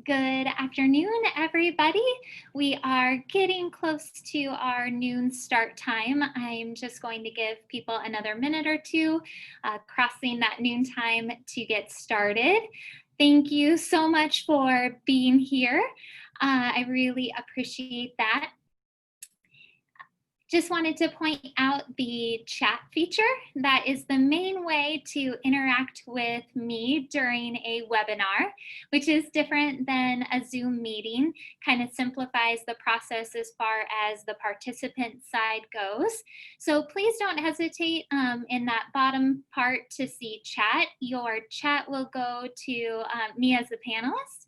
Good afternoon, everybody. We are getting close to our noon start time. I'm just going to give people another minute or two, crossing that noon time to get started. Thank you so much for being here. I really appreciate that. Just wanted to point out the chat feature. That is the main way to interact with me during a webinar, which is different than a Zoom meeting, kind of simplifies the process as far as the participant side goes. So please don't hesitate in that bottom part to see chat. Your chat will go to me as the panelist,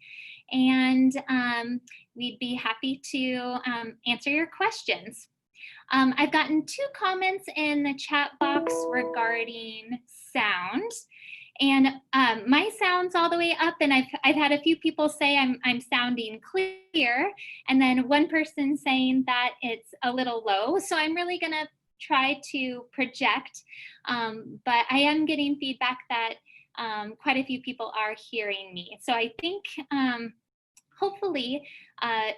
and we'd be happy to answer your questions. I've gotten 2 comments in the chat box regarding sound, and my sound's all the way up, and I've had a few people say I'm sounding clear, and then one person saying that it's a little low. So I'm really gonna try to project, but I am getting feedback that quite a few people are hearing me. So I think hopefully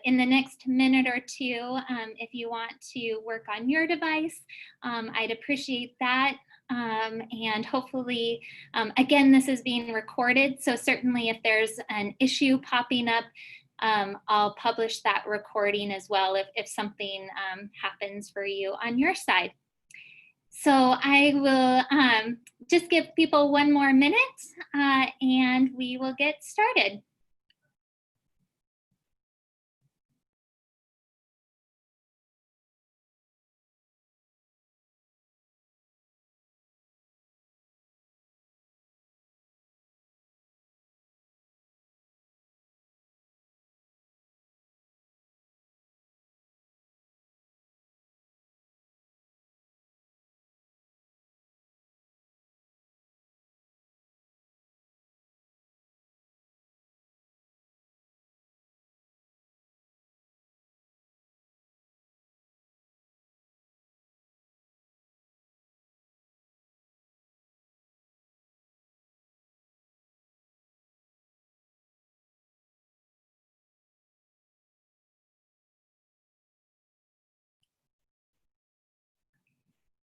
in the next minute or two, if you want to work on your device, I'd appreciate that. And hopefully, again, this is being recorded, so certainly if there's an issue popping up, I'll publish that recording as well if something happens for you on your side. So I will just give people one more minute and we will get started.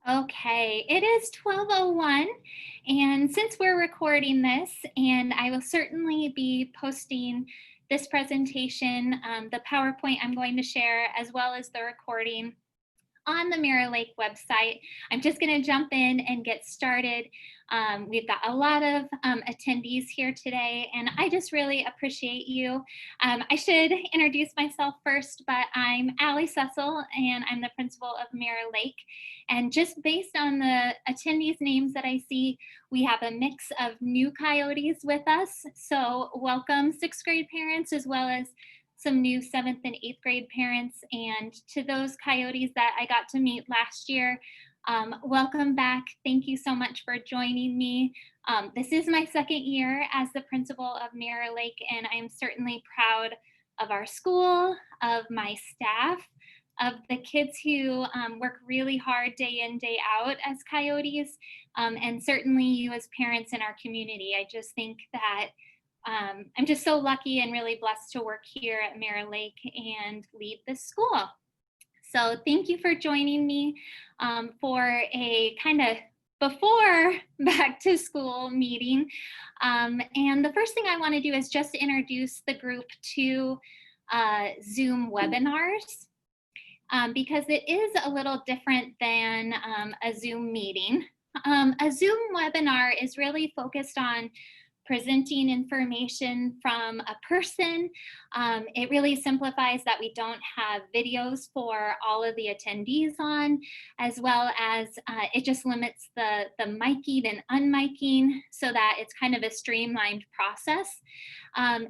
Okay, it is 12:01, and since we're recording this, and I will certainly be posting this presentation, the PowerPoint I'm going to share, as well as the recording on the Mirror Lake website. I'm just going to jump in and get started. We've got a lot of attendees here today, and I just really appreciate you. I should introduce myself first, but I'm Allie Cecil, and I'm the principal of Mirror Lake. And just based on the attendees' names that I see, we have a mix of new coyotes with us. So welcome 6th grade parents, as well as some new 7th and 8th grade parents. And to those coyotes that I got to meet last year, welcome back. Thank you so much for joining me. This is my 2nd year as the principal of Mirror Lake, and I am certainly proud of our school, of my staff, of the kids who work really hard day in, day out as coyotes, and certainly you as parents in our community. I just think that I'm just so lucky and really blessed to work here at Mirror Lake and lead this school. So thank you for joining me for a kind of before back to school meeting. And the first thing I want to do is just introduce the group to Zoom webinars, because it is a little different than a Zoom meeting. A Zoom webinar is really focused on presenting information from a person. It really simplifies that we don't have videos for all of the attendees on, as well as it just limits the miking and unmiking so that it's kind of a streamlined process,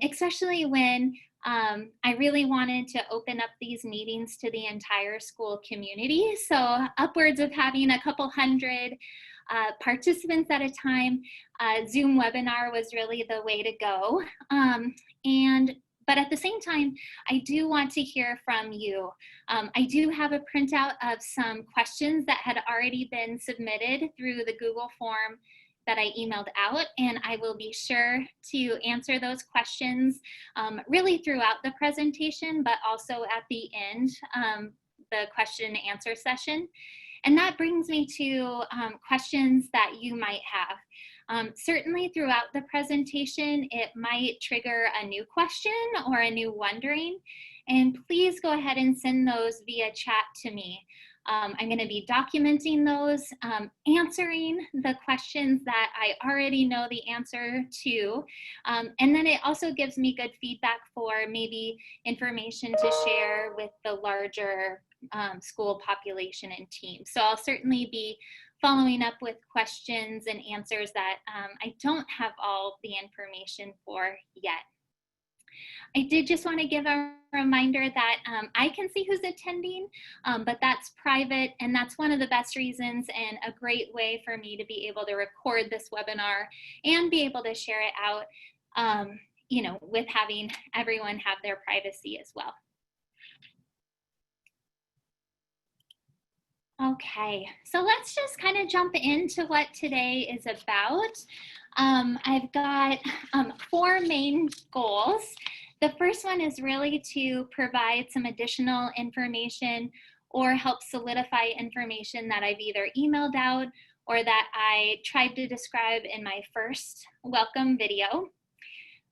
especially when I really wanted to open up these meetings to the entire school community. So upwards of having a couple hundred participants at a time, Zoom webinar was really the way to go. But at the same time, I do want to hear from you. I do have a printout of some questions that had already been submitted through the Google form that I emailed out, and I will be sure to answer those questions really throughout the presentation, but also at the end, the question and answer session. And that brings me to questions that you might have. Certainly throughout the presentation, it might trigger a new question or a new wondering. And please go ahead and send those via chat to me. I'm going to be documenting those, answering the questions that I already know the answer to. And then it also gives me good feedback for maybe information to share with the larger school population and team. So I'll certainly be following up with questions and answers that I don't have all the information for yet. I did just want to give a reminder that I can see who's attending, but that's private, and that's one of the best reasons and a great way for me to be able to record this webinar and be able to share it out, you know, with having everyone have their privacy as well. Okay, so let's just kind of jump into what today is about. I've got 4 main goals. The first one is really to provide some additional information or help solidify information that I've either emailed out or that I tried to describe in my first welcome video.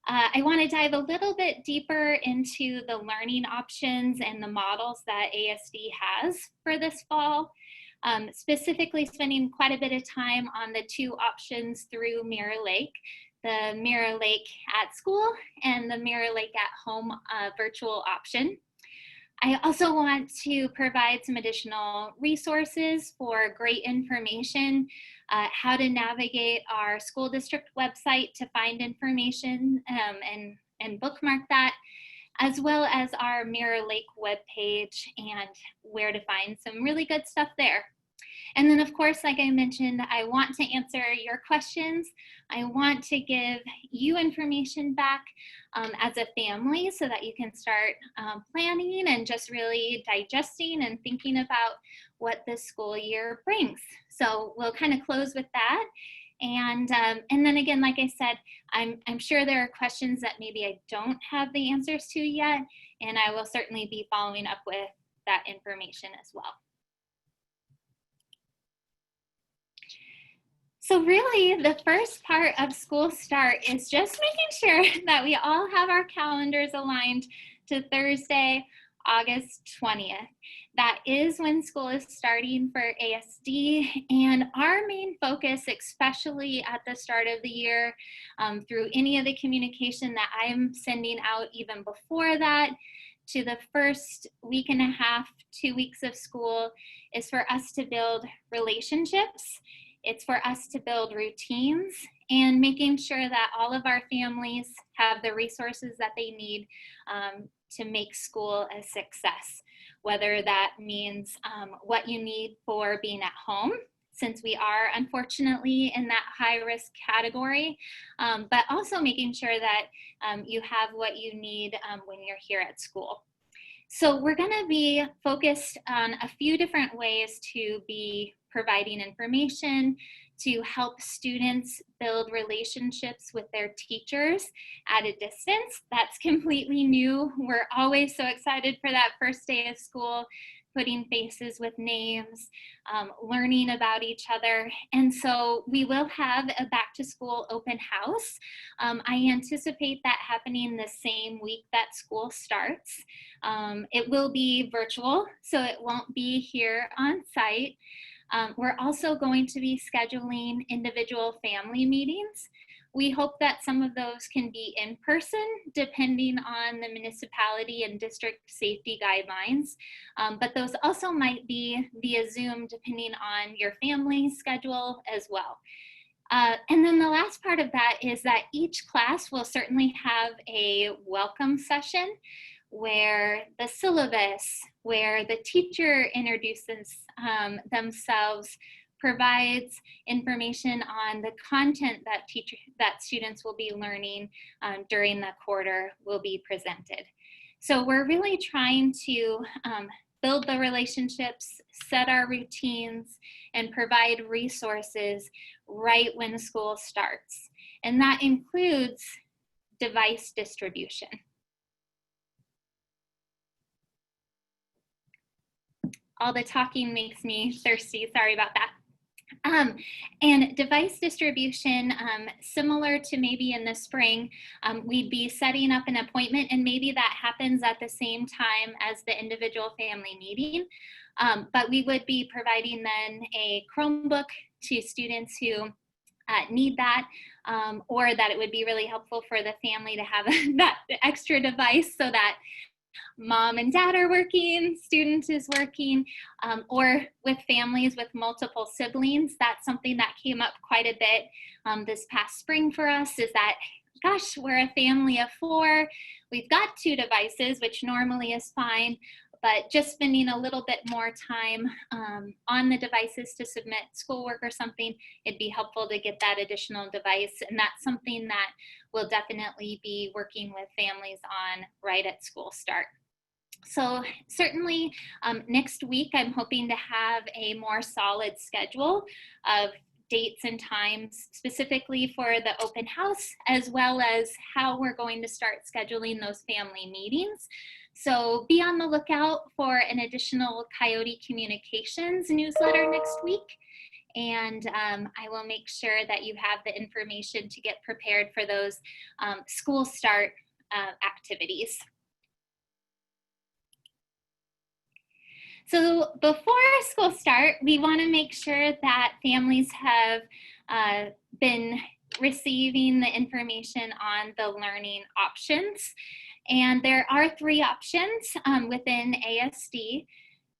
I want to dive a little bit deeper into the learning options and the models that ASD has for this fall, specifically spending quite a bit of time on the 2 options through Mirror Lake, the Mirror Lake at school and the Mirror Lake at home virtual option. I also want to provide some additional resources for great information, how to navigate our school district website to find information and bookmark that, as well as our Mirror Lake webpage and where to find some really good stuff there. And then, of course, like I mentioned, I want to answer your questions. I want to give you information back as a family so that you can start planning and just really digesting and thinking about what this school year brings. So we'll kind of close with that. And then again, like I said, I'm sure there are questions that maybe I don't have the answers to yet, and I will certainly be following up with that information as well. So really, the first part of school start is just making sure that we all have our calendars aligned to Thursday, August 20th. That is when school is starting for ASD, and our main focus, especially at the start of the year, through any of the communication that I'm sending out even before that, to the first week and a half, 2 weeks of school, is for us to build relationships. It's for us to build routines and making sure that all of our families have the resources that they need to make school a success, whether that means what you need for being at home, since we are unfortunately in that high risk category, but also making sure that you have what you need when you're here at school. So we're going to be focused on a few different ways to be providing information to help students build relationships with their teachers at a distance. That's completely new. We're always so excited for that first day of school, putting faces with names, learning about each other. And so we will have a back to school open house. I anticipate that happening the same week that school starts. It will be virtual, so it won't be here on site. We're also going to be scheduling individual family meetings. We hope that some of those can be in person, depending on the municipality and district safety guidelines. But those also might be via Zoom, depending on your family schedule as well. And then the last part of that is that each class will certainly have a welcome session where the syllabus, where the teacher introduces themselves, provides information on the content that students will be learning during the quarter will be presented. So we're really trying to build the relationships, set our routines, and provide resources right when school starts. And that includes device distribution. All the talking makes me thirsty, sorry about that. And device distribution, similar to maybe in the spring, we'd be setting up an appointment, and maybe that happens at the same time as the individual family meeting. But we would be providing then a Chromebook to students who need that, or that it would be really helpful for the family to have that extra device so that mom and dad are working, student is working, or with families with multiple siblings. That's something that came up quite a bit this past spring for us, is that, gosh, we're a family of 4. We've got 2 devices, which normally is fine, but just spending a little bit more time on the devices to submit schoolwork or something, it'd be helpful to get that additional device. And that's something that we'll definitely be working with families on right at school start. So certainly next week, I'm hoping to have a more solid schedule of dates and times specifically for the open house, as well as how we're going to start scheduling those family meetings. So be on the lookout for an additional Coyote Communications newsletter next week. And I will make sure that you have the information to get prepared for those school start activities. So before school start, we want to make sure that families have been receiving the information on the learning options. And there are 3 options within ASD.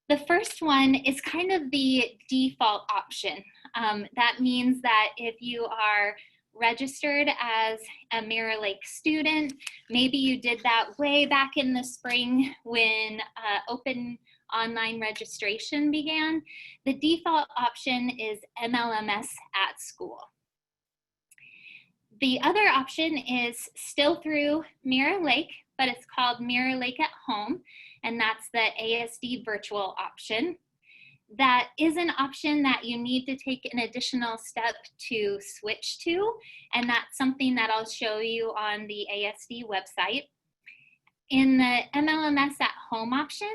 The first one is kind of the default option. That means that if you are registered as a Mirror Lake student, maybe you did that way back in the spring when open online registration began, the default option is MLMS at school. The other option is still through Mirror Lake, but it's called Mirror Lake at Home, and that's the ASD virtual option. That is an option that you need to take an additional step to switch to, and that's something that I'll show you on the ASD website. In the MLMS at Home option,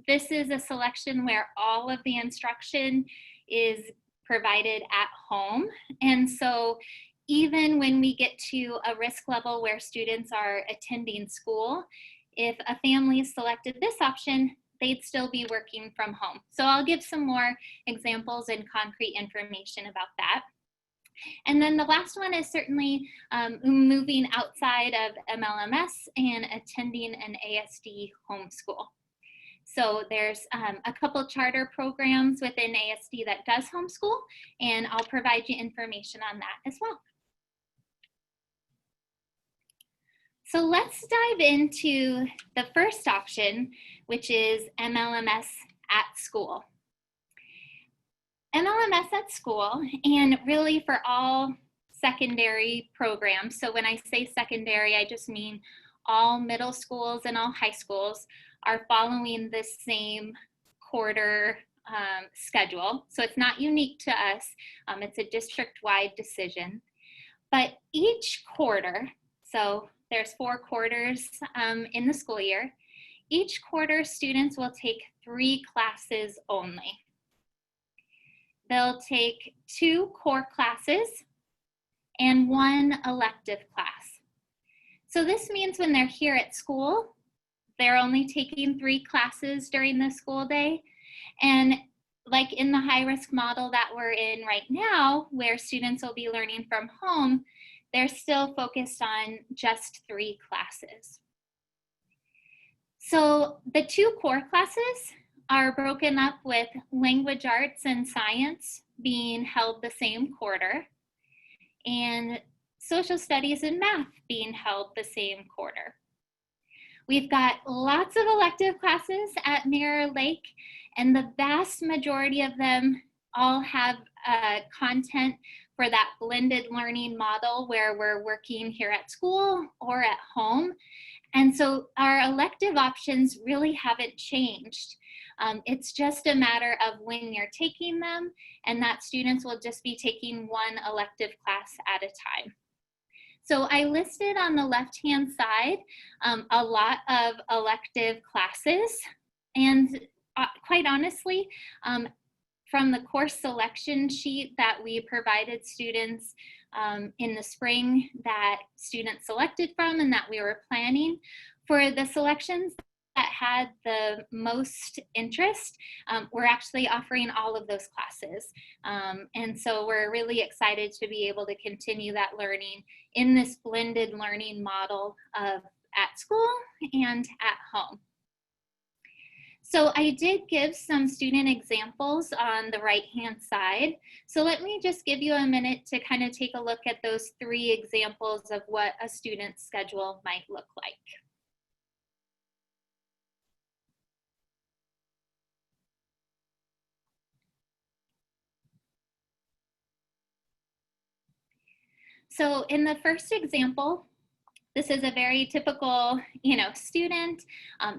this is a selection where all of the instruction is provided at home. And so even when we get to a risk level where students are attending school, if a family selected this option, they'd still be working from home. So I'll give some more examples and concrete information about that. And then the last one is certainly moving outside of MLMS and attending an ASD homeschool. So there's a couple charter programs within ASD that does homeschool, and I'll provide you information on that as well. So let's dive into the first option, which is MLMS at school. MLMS at school, and really for all secondary programs. So when I say secondary, I just mean all middle schools and all high schools are following the same quarter schedule. So it's not unique to us. It's a district-wide decision. But each quarter, so there's 4 quarters in the school year, each quarter students will take 3 classes only. They'll take 2 core classes and 1 elective class. So this means when they're here at school, they're only taking 3 classes during the school day. And like in the high-risk model that we're in right now, where students will be learning from home, they're still focused on just 3 classes. So the 2 core classes are broken up with language arts and science being held the same quarter, and social studies and math being held the same quarter. We've got lots of elective classes at Mirror Lake, and the vast majority of them all have content for that blended learning model where we're working here at school or at home. And so our elective options really haven't changed. It's just a matter of when you're taking them, and that students will just be taking one elective class at a time. So I listed on the left-hand side a lot of elective classes, and quite honestly, from the course selection sheet that we provided students in the spring that students selected from and that we were planning, for the selections that had the most interest, we're actually offering all of those classes. And so we're really excited to be able to continue that learning in this blended learning model of at school and at home. So I did give some student examples on the right-hand side. So let me just give you a minute to kind of take a look at those 3 examples of what a student's schedule might look like. So in the first example, this is a very typical, student.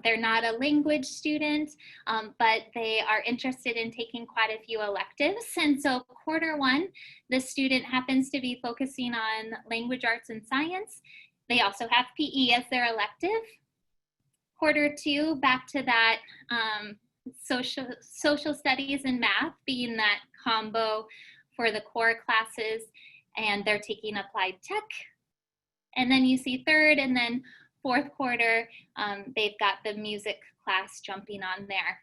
They're not a language student, but they are interested in taking quite a few electives. And so quarter 1, the student happens to be focusing on language arts and science. They also have PE as their elective. Quarter 2, back to that social studies and math being that combo for the core classes, and they're taking applied tech. And then you see third and then fourth quarter, they've got the music class jumping on there.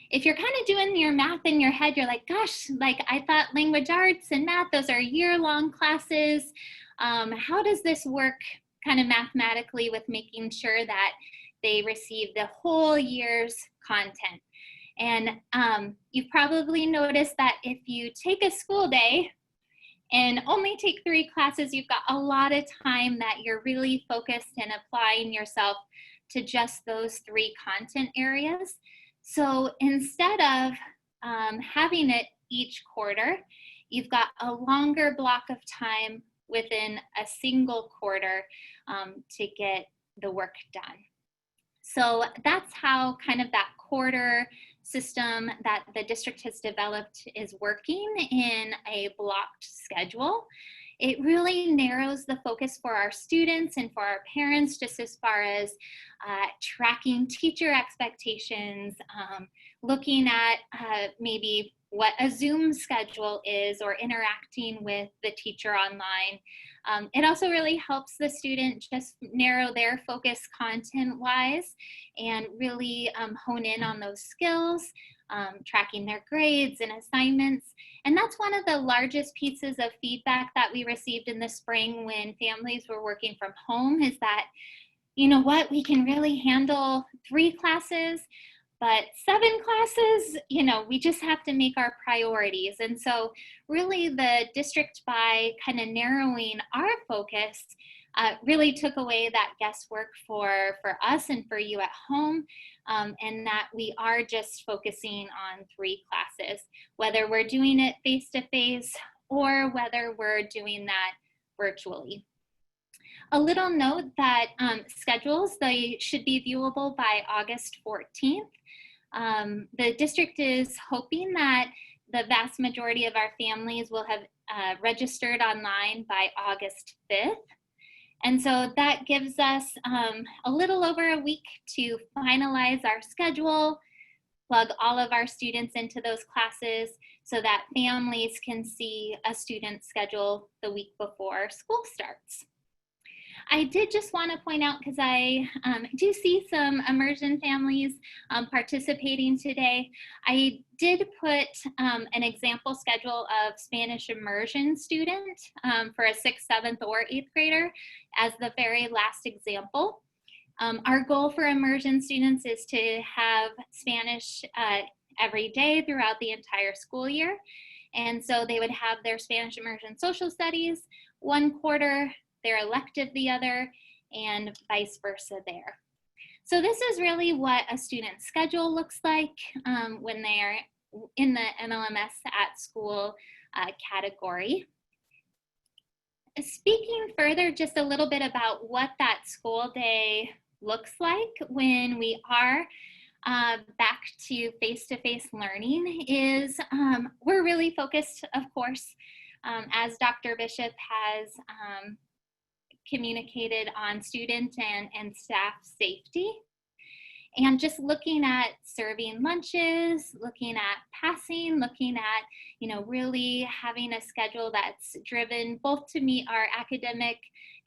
If you're kind of doing your math in your head, you're like, gosh, like I thought language arts and math, those are year-long classes. How does this work kind of mathematically with making sure that they receive the whole year's content? And you've probably noticed that if you take a school day and only take 3 classes, you've got a lot of time that you're really focused and applying yourself to just those 3 content areas. So instead of having it each quarter, you've got a longer block of time within a single quarter to get the work done. So that's how kind of that quarter system that the district has developed is working in a blocked schedule. It really narrows the focus for our students and for our parents, just as far as tracking teacher expectations, looking at maybe what a Zoom schedule is, or interacting with the teacher online. It also really helps the student just narrow their focus content-wise and really hone in on those skills, tracking their grades and assignments. And that's one of the largest pieces of feedback that we received in the spring when families were working from home, is that, you know what, we can really handle 3 classes, but 7 classes, we just have to make our priorities. And so really the district, by kind of narrowing our focus, really took away that guesswork for us and for you at home, and that we are just focusing on 3 classes, whether we're doing it face-to-face or whether we're doing that virtually. A little note that schedules, they should be viewable by August 14th. The district is hoping that the vast majority of our families will have registered online by August 5th. And so that gives us a little over a week to finalize our schedule, plug all of our students into those classes so that families can see a student's schedule the week before school starts. I did just want to point out, because I do see some immersion families participating today, I did put an example schedule of Spanish immersion student for a 6th, 7th, or 8th grader as the very last example. Our goal for immersion students is to have Spanish every day throughout the entire school year. And so they would have their Spanish immersion social studies one quarter, their elective the other, and vice versa there. So this is really what a student's schedule looks like when they are in the MLMS at school category. Speaking further just a little bit about what that school day looks like when we are back to face-to-face learning is we're really focused, of course, as Dr. Bishop has communicated, on student and staff safety. And just looking at serving lunches, looking at passing, looking at, really having a schedule that's driven both to meet our academic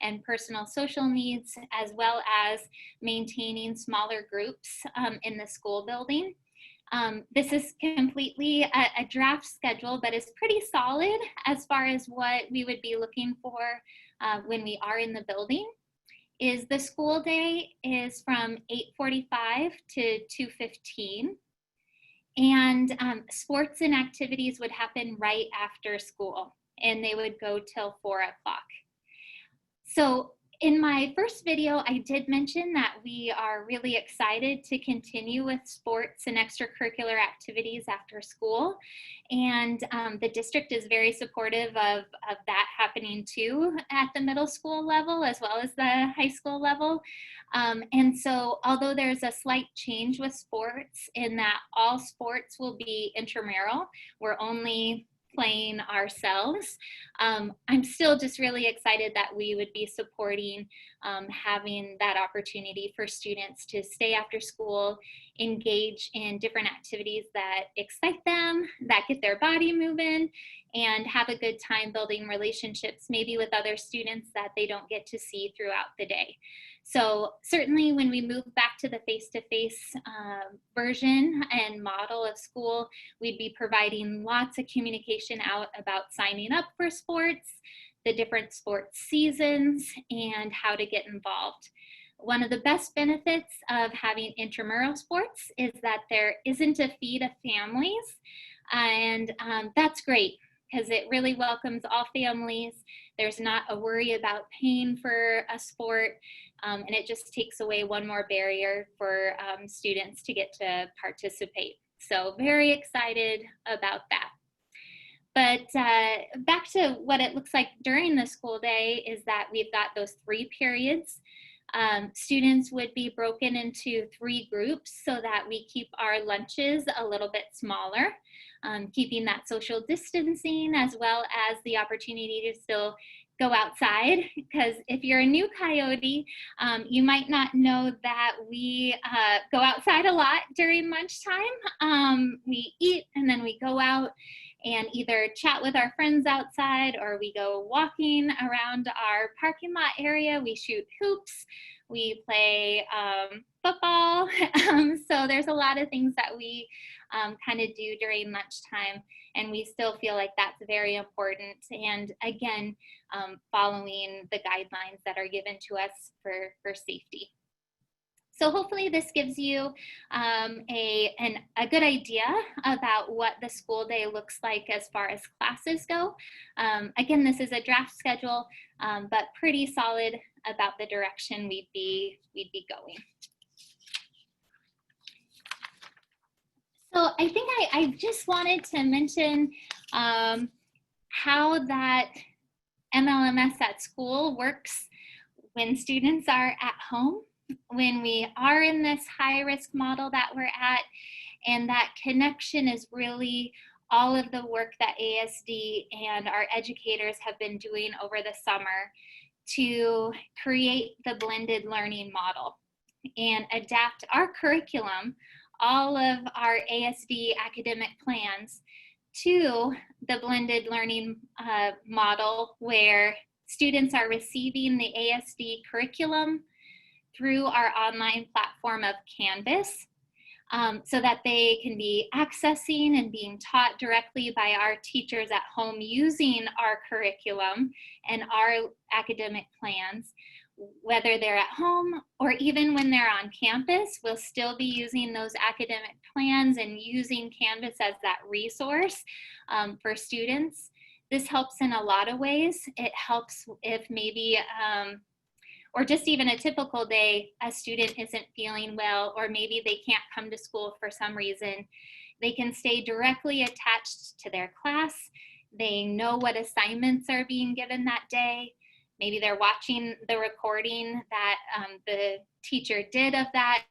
and personal social needs, as well as maintaining smaller groups in the school building. This is completely a draft schedule, but is pretty solid as far as what we would be looking for when we are in the building. Is the school day is from 8:45 to 2:15, and sports and activities would happen right after school, and they would go till 4 o'clock. So in my first video, I did mention that we are really excited to continue with sports and extracurricular activities after school. And the district is very supportive of that happening too at the middle school level as well as the high school level. And so although there's a slight change with sports in that all sports will be intramural, we're only playing ourselves, I'm still just really excited that we would be supporting having that opportunity for students to stay after school, engage in different activities that excite them, that get their body moving, and have a good time building relationships maybe with other students that they don't get to see throughout the day. So certainly when we move back to the face-to-face version and model of school, we'd be providing lots of communication out about signing up for sports, the different sports seasons, and how to get involved. One of the best benefits of having intramural sports is that there isn't a fee to families, and that's great because it really welcomes all families. There's not a worry about paying for a sport, and it just takes away one more barrier for students to get to participate. So very excited about that. But back to what it looks like during the school day is that we've got those 3 periods. Students would be broken into 3 groups so that we keep our lunches a little bit smaller, keeping that social distancing as well as the opportunity to still go outside, because if you're a new Coyote, you might not know that we go outside a lot during lunchtime. We eat and then we go out and either chat with our friends outside, or we go walking around our parking lot area. We shoot hoops, we play football. So there's a lot of things that we kind of do during lunchtime, and we still feel like that's very important. And again, following the guidelines that are given to us for safety. So hopefully this gives you a good idea about what the school day looks like as far as classes go. Again, this is a draft schedule, but pretty solid about the direction we'd be going. So I think I just wanted to mention how that MLMS at school works when students are at home, when we are in this high risk model that we're at, and that connection is really all of the work that ASD and our educators have been doing over the summer to create the blended learning model and adapt our curriculum, all of our ASD academic plans, to the blended learning model, where students are receiving the ASD curriculum through our online platform of Canvas, so that they can be accessing and being taught directly by our teachers at home using our curriculum and our academic plans. Whether they're at home or even when they're on campus, we'll still be using those academic plans and using Canvas as that resource for students. This helps in a lot of ways. It helps if maybe or just even a typical day, a student isn't feeling well, or maybe they can't come to school for some reason. They can stay directly attached to their class. They know what assignments are being given that day. Maybe they're watching the recording that the teacher did of that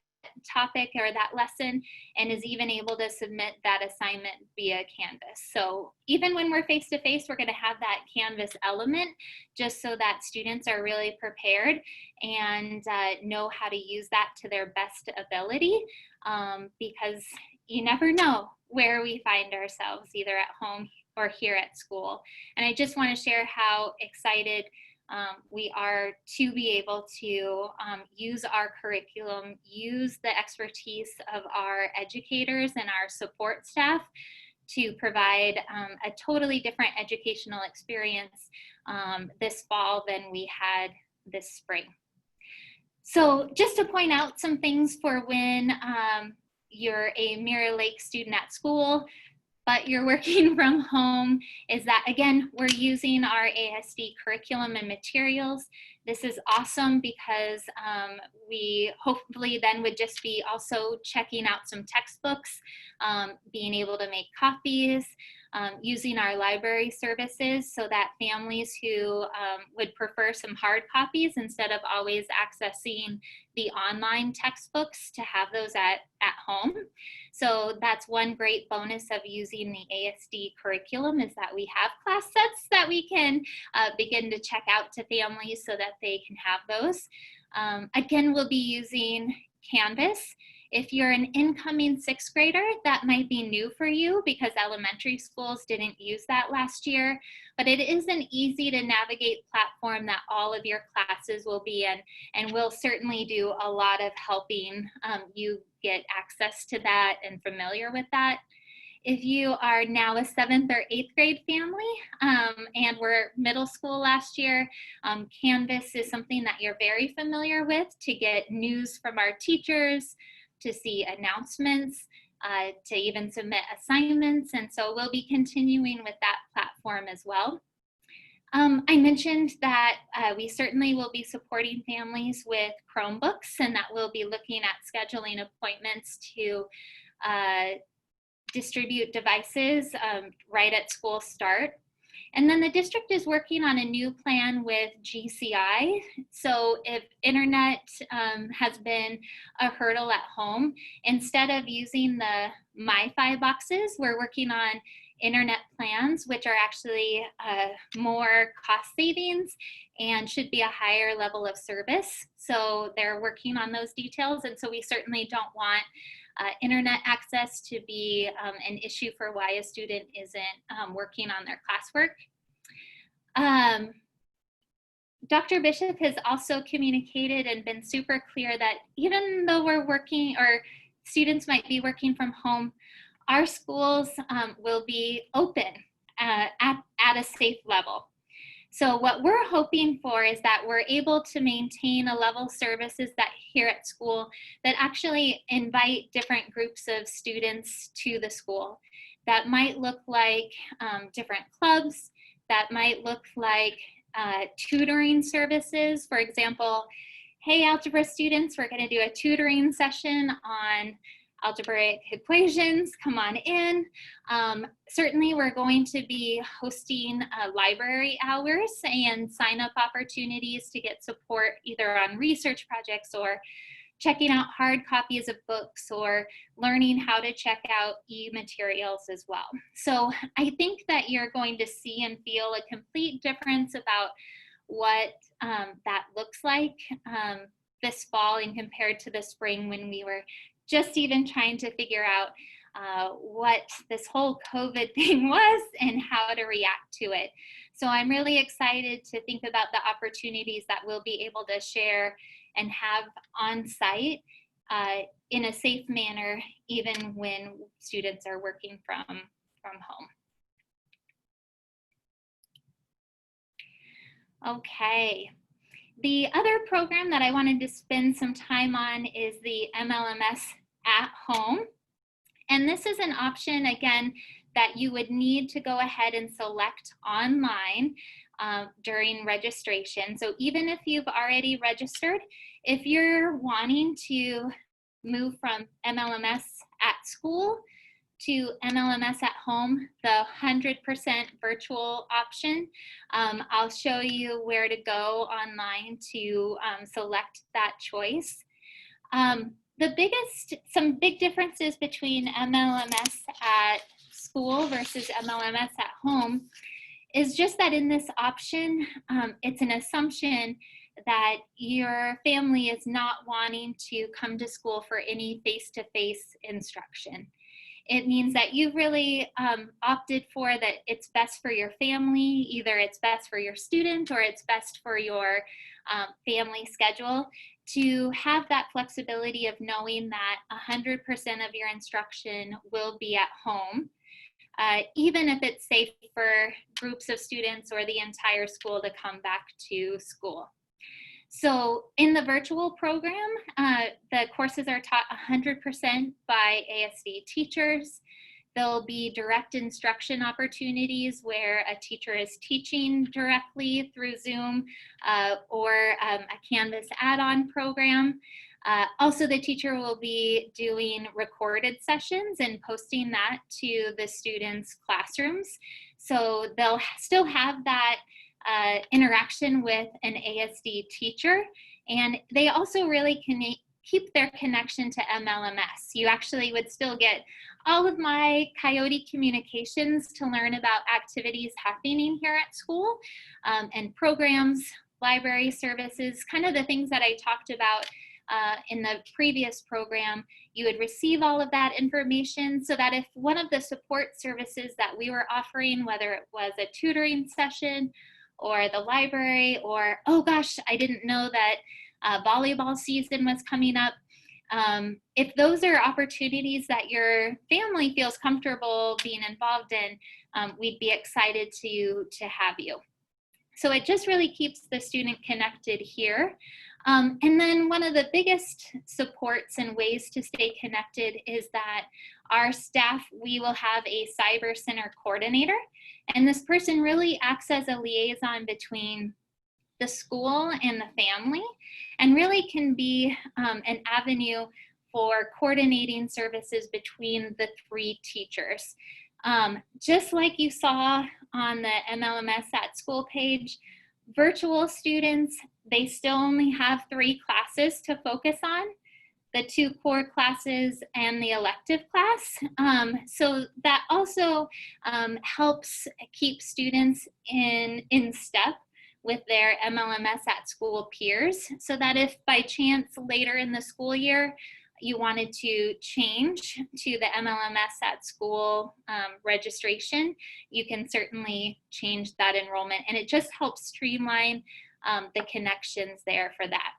topic or that lesson and is even able to submit that assignment via Canvas. So even when we're face-to-face, we're going to have that Canvas element just so that students are really prepared and know how to use that to their best ability, because you never know where we find ourselves, either at home or here at school. And I just want to share how excited we are to be able to use our curriculum, use the expertise of our educators and our support staff to provide a totally different educational experience this fall than we had this spring. So just to point out some things for when you're a Mirror Lake student at school, but you're working from home, is that, again, we're using our ASD curriculum and materials. This is awesome because we hopefully then would just be also checking out some textbooks, being able to make copies, using our library services so that families who would prefer some hard copies instead of always accessing the online textbooks to have those at home. So that's one great bonus of using the ASD curriculum, is that we have class sets that we can begin to check out to families so that they can have those. Again, we'll be using Canvas. If you're an incoming sixth grader, that might be new for you because elementary schools didn't use that last year, but it is an easy to navigate platform that all of your classes will be in, and we'll certainly do a lot of helping you get access to that and familiar with that. If you are now a 7th or 8th grade family and were middle school last year, Canvas is something that you're very familiar with to get news from our teachers, to see announcements, to even submit assignments. And so we'll be continuing with that platform as well. I mentioned that we certainly will be supporting families with Chromebooks, and that we'll be looking at scheduling appointments to distribute devices right at school start. And then the district is working on a new plan with GCI. So if internet has been a hurdle at home, instead of using the MiFi boxes, we're working on internet plans, which are actually more cost savings and should be a higher level of service. So they're working on those details. And so we certainly don't want internet access to be an issue for why a student isn't working on their classwork. Dr. Bishop has also communicated and been super clear that even though we're working, or students might be working from home, our schools will be open at a safe level. So what we're hoping for is that we're able to maintain a level of services that here at school that actually invite different groups of students to the school. That might look like different clubs, that might look like tutoring services. For example, hey, algebra students, we're going to do a tutoring session on algebraic equations, come on in. Certainly we're going to be hosting library hours and sign-up opportunities to get support either on research projects or checking out hard copies of books or learning how to check out e-materials as well. So I think that you're going to see and feel a complete difference about what that looks like this fall and compared to the spring when we were just even trying to figure out what this whole COVID thing was and how to react to it. So I'm really excited to think about the opportunities that we'll be able to share and have on site in a safe manner, even when students are working from home. Okay. The other program that I wanted to spend some time on is the MLMS at home. And this is an option, again, that you would need to go ahead and select online during registration. So even if you've already registered, if you're wanting to move from MLMS at school to MLMS at home, the 100% virtual option, I'll show you where to go online to select that choice. Some big differences between MLMS at school versus MLMS at home is just that in this option, it's an assumption that your family is not wanting to come to school for any face-to-face instruction. It means that you've really opted for that it's best for your family, either it's best for your student or it's best for your family schedule, to have that flexibility of knowing that 100% of your instruction will be at home, even if it's safe for groups of students or the entire school to come back to school. So in the virtual program, the courses are taught 100% by ASD teachers. There'll be direct instruction opportunities where a teacher is teaching directly through Zoom or a Canvas add-on program. Also, the teacher will be doing recorded sessions and posting that to the students' classrooms. So they'll still have that interaction with an ASD teacher, and they also really can keep their connection to MLMS. You actually would still get all of my Coyote communications to learn about activities happening here at school and programs, library services, kind of the things that I talked about in the previous program. You would receive all of that information so that if one of the support services that we were offering, whether it was a tutoring session or the library, or, oh gosh, I didn't know that volleyball season was coming up. If those are opportunities that your family feels comfortable being involved in, we'd be excited to have you. So it just really keeps the student connected here. And then one of the biggest supports and ways to stay connected is that our staff, we will have a cyber center coordinator, and this person really acts as a liaison between the school and the family, and really can be an avenue for coordinating services between the three teachers. Just like you saw on the MLMS at School page, virtual students, they still only have 3 classes to focus on, the 2 core classes and the elective class. So that also helps keep students in step with their MLMS at School peers, so that if by chance later in the school year you wanted to change to the MLMS at School registration, you can certainly change that enrollment, and it just helps streamline the connections there for that.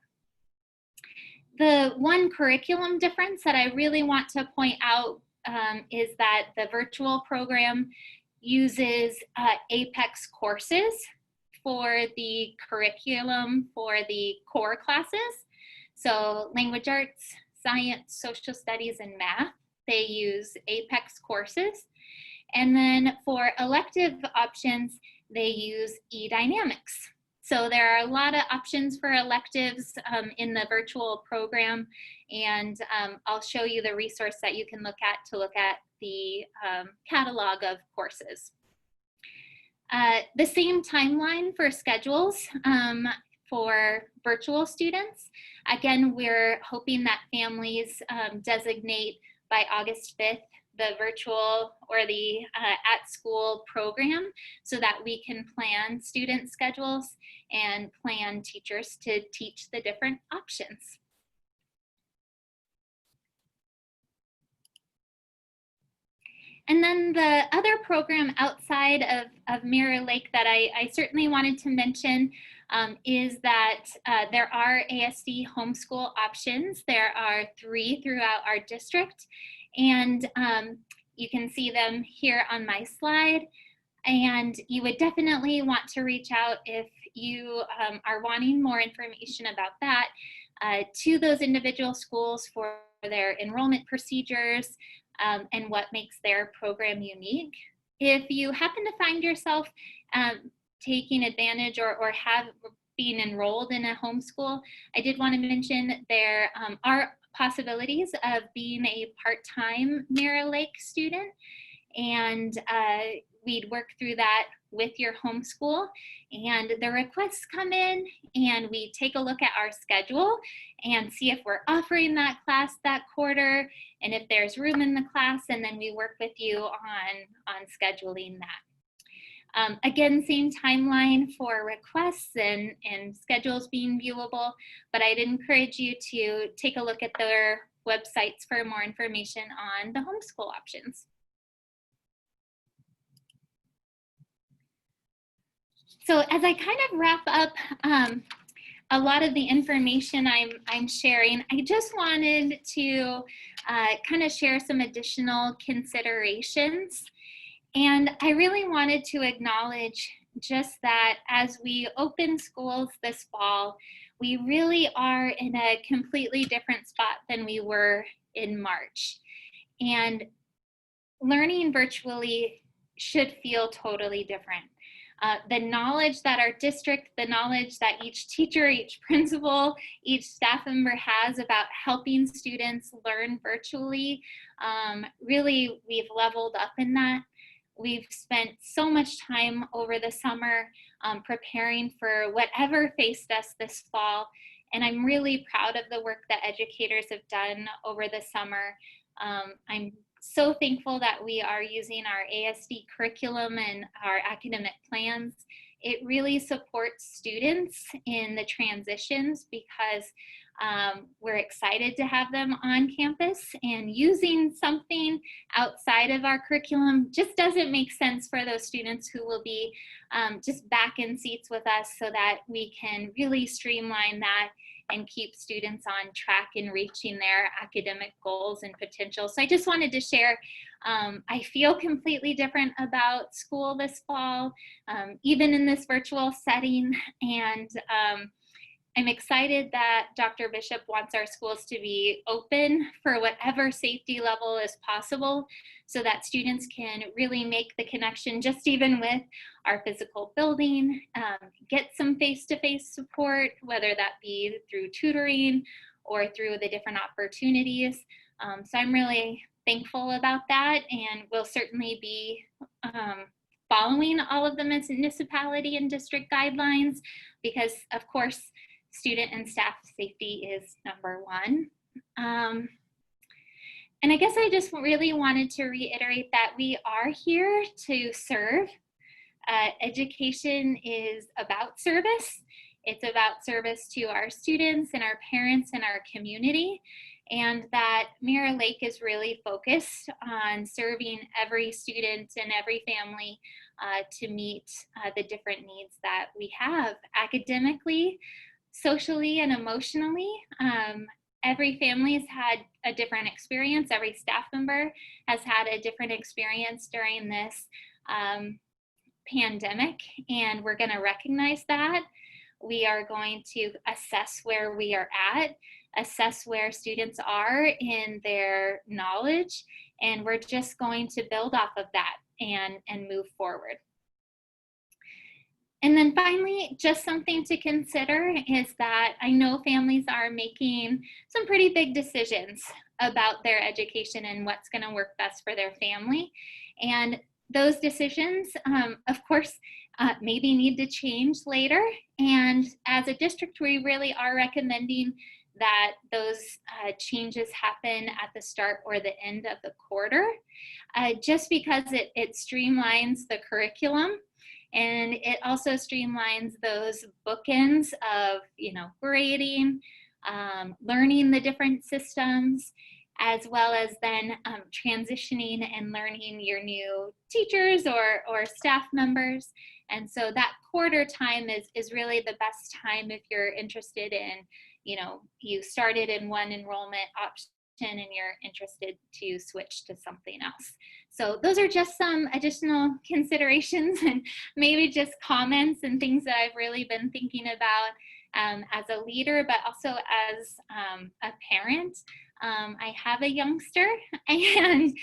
The one curriculum difference that I really want to point out is that the virtual program uses APEX courses for the curriculum for the core classes. So language arts, science, social studies, and math, they use APEX courses. And then for elective options, they use eDynamics. So there are a lot of options for electives in the virtual program, and I'll show you the resource that you can look at the catalog of courses. The same timeline for schedules for virtual students. Again, we're hoping that families designate by August 5th the virtual or the at school program, so that we can plan student schedules and plan teachers to teach the different options. And then the other program outside of Mirror Lake that I certainly wanted to mention is that there are ASD homeschool options. There are 3 throughout our district, and you can see them here on my slide. And you would definitely want to reach out if you are wanting more information about that to those individual schools for their enrollment procedures and what makes their program unique. If you happen to find yourself taking advantage or have been enrolled in a homeschool, I did want to mention there are possibilities of being a part-time Mirror Lake student. And we'd work through that with your homeschool, and the requests come in and we take a look at our schedule and see if we're offering that class that quarter and if there's room in the class, and then we work with you on scheduling that. Again, same timeline for requests and schedules being viewable, but I'd encourage you to take a look at their websites for more information on the homeschool options. So as I kind of wrap up a lot of the information I'm sharing, I just wanted to kind of share some additional considerations. And I really wanted to acknowledge just that as we open schools this fall, we really are in a completely different spot than we were in March. And learning virtually should feel totally different. The knowledge that our district, the knowledge that each teacher, each principal, each staff member has about helping students learn virtually, really we've leveled up in that. We've spent so much time over the summer preparing for whatever faced us this fall, and I'm really proud of the work that educators have done over the summer. I'm so thankful that we are using our ASD curriculum and our academic plans. It really supports students in the transitions because we're excited to have them on campus, and using something outside of our curriculum just doesn't make sense for those students who will be just back in seats with us, so that we can really streamline that and keep students on track in reaching their academic goals and potential. So I just wanted to share, I feel completely different about school this fall, even in this virtual setting. And I'm excited that Dr. Bishop wants our schools to be open for whatever safety level is possible, so that students can really make the connection just even with our physical building, get some face-to-face support, whether that be through tutoring or through the different opportunities. So I'm really thankful about that, and we'll certainly be following all of the municipality and district guidelines, because of course, student and staff safety is number one. And I guess I just really wanted to reiterate that we are here to serve. Education is about service. It's about service to our students and our parents and our community, and that Mirror Lake is really focused on serving every student and every family to meet the different needs that we have academically, socially, and emotionally. Every family has had a different experience. Every staff member has had a different experience during this pandemic, and we're going to recognize that. We are going to assess where we are at, assess where students are in their knowledge, and we're just going to build off of that and move forward. And then finally, just something to consider is that I know families are making some pretty big decisions about their education and what's going to work best for their family. And those decisions, of course, maybe need to change later. And as a district, we really are recommending that those changes happen at the start or the end of the quarter, just because it streamlines the curriculum. And it also streamlines those bookends of, grading, learning the different systems, as well as then transitioning and learning your new teachers or staff members. And so that quarter time is really the best time if you're interested in, you started in one enrollment option and you're interested to switch to something else. So those are just some additional considerations and maybe just comments and things that I've really been thinking about as a leader, but also as a parent. I have a youngster, and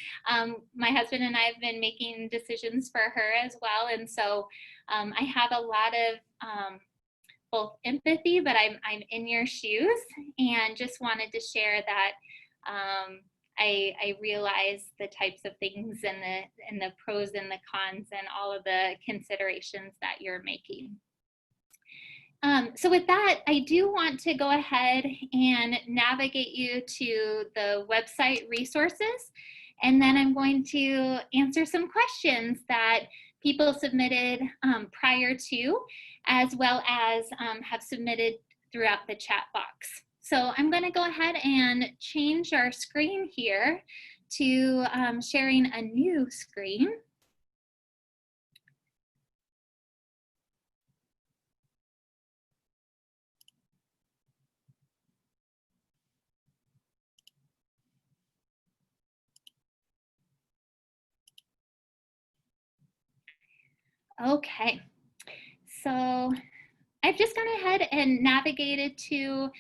my husband and I have been making decisions for her as well. And so I have a lot of both empathy, but I'm in your shoes, and just wanted to share that I realize the types of things and the pros and the cons and all of the considerations that you're making. So with that, I do want to go ahead and navigate you to the website resources. And then I'm going to answer some questions that people submitted prior to, as well as have submitted throughout the chat box. So I'm going to go ahead and change our screen here to sharing a new screen. Okay, so I've just gone ahead and navigated to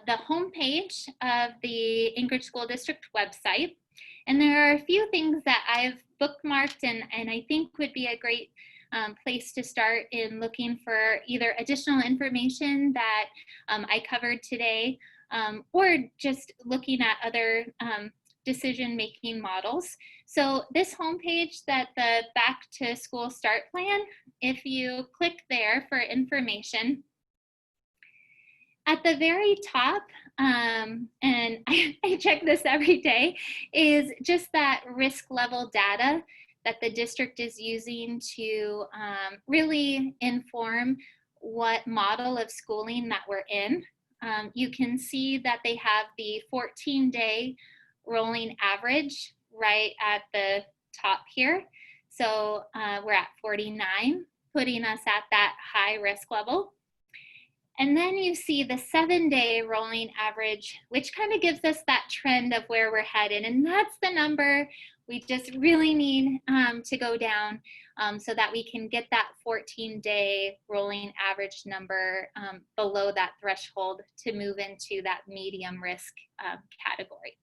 the homepage of the Anchorage School District website. And there are a few things that I've bookmarked and I think would be a great place to start in looking for either additional information that I covered today or just looking at other decision-making models. So this homepage, that the Back to School Start Plan, if you click there for information, at the very top, and I check this every day, is just that risk level data that the district is using to really inform what model of schooling that we're in. You can see that they have the 14-day rolling average right at the top here. So we're at 49, putting us at that high risk level. And then you see the 7-day rolling average, which kind of gives us that trend of where we're headed. And that's the number we just really need to go down so that we can get that 14-day rolling average number below that threshold to move into that medium risk category.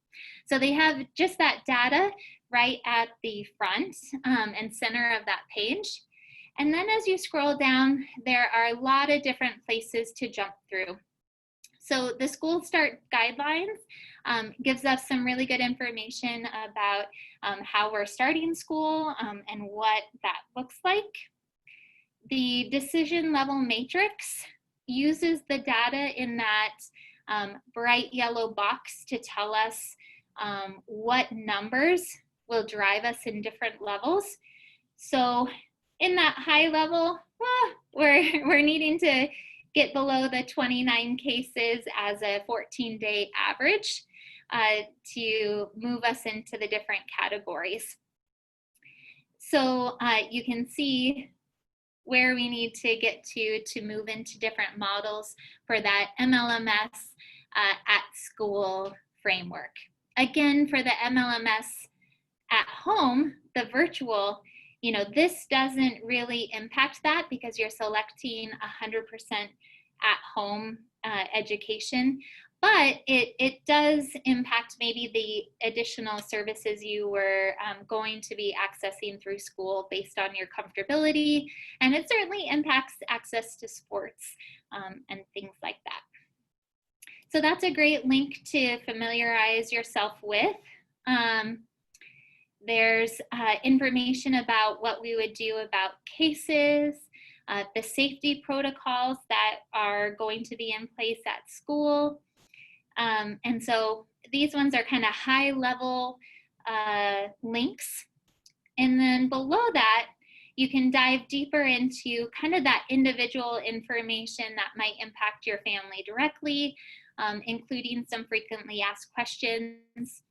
So they have just that data right at the front and center of that page. And then as you scroll down, there are a lot of different places to jump through. So the School Start Guidelines gives us some really good information about how we're starting school and what that looks like. The decision level matrix uses the data in that bright yellow box to tell us what numbers will drive us in different levels. So in that high level, we're needing to get below the 29 cases as a 14-day average to move us into the different categories. So you can see where we need to get to move into different models for that MLMS at school framework. Again, for the MLMS at home, the virtual, you know, this doesn't really impact that because you're selecting 100% at home education, but it does impact maybe the additional services you were going to be accessing through school based on your comfortability, and it certainly impacts access to sports and things like that. So that's a great link to familiarize yourself with. There's information about what we would do about cases, the safety protocols that are going to be in place at school. And so these ones are kind of high level links. And then below that, you can dive deeper into kind of that individual information that might impact your family directly, including some frequently asked questions.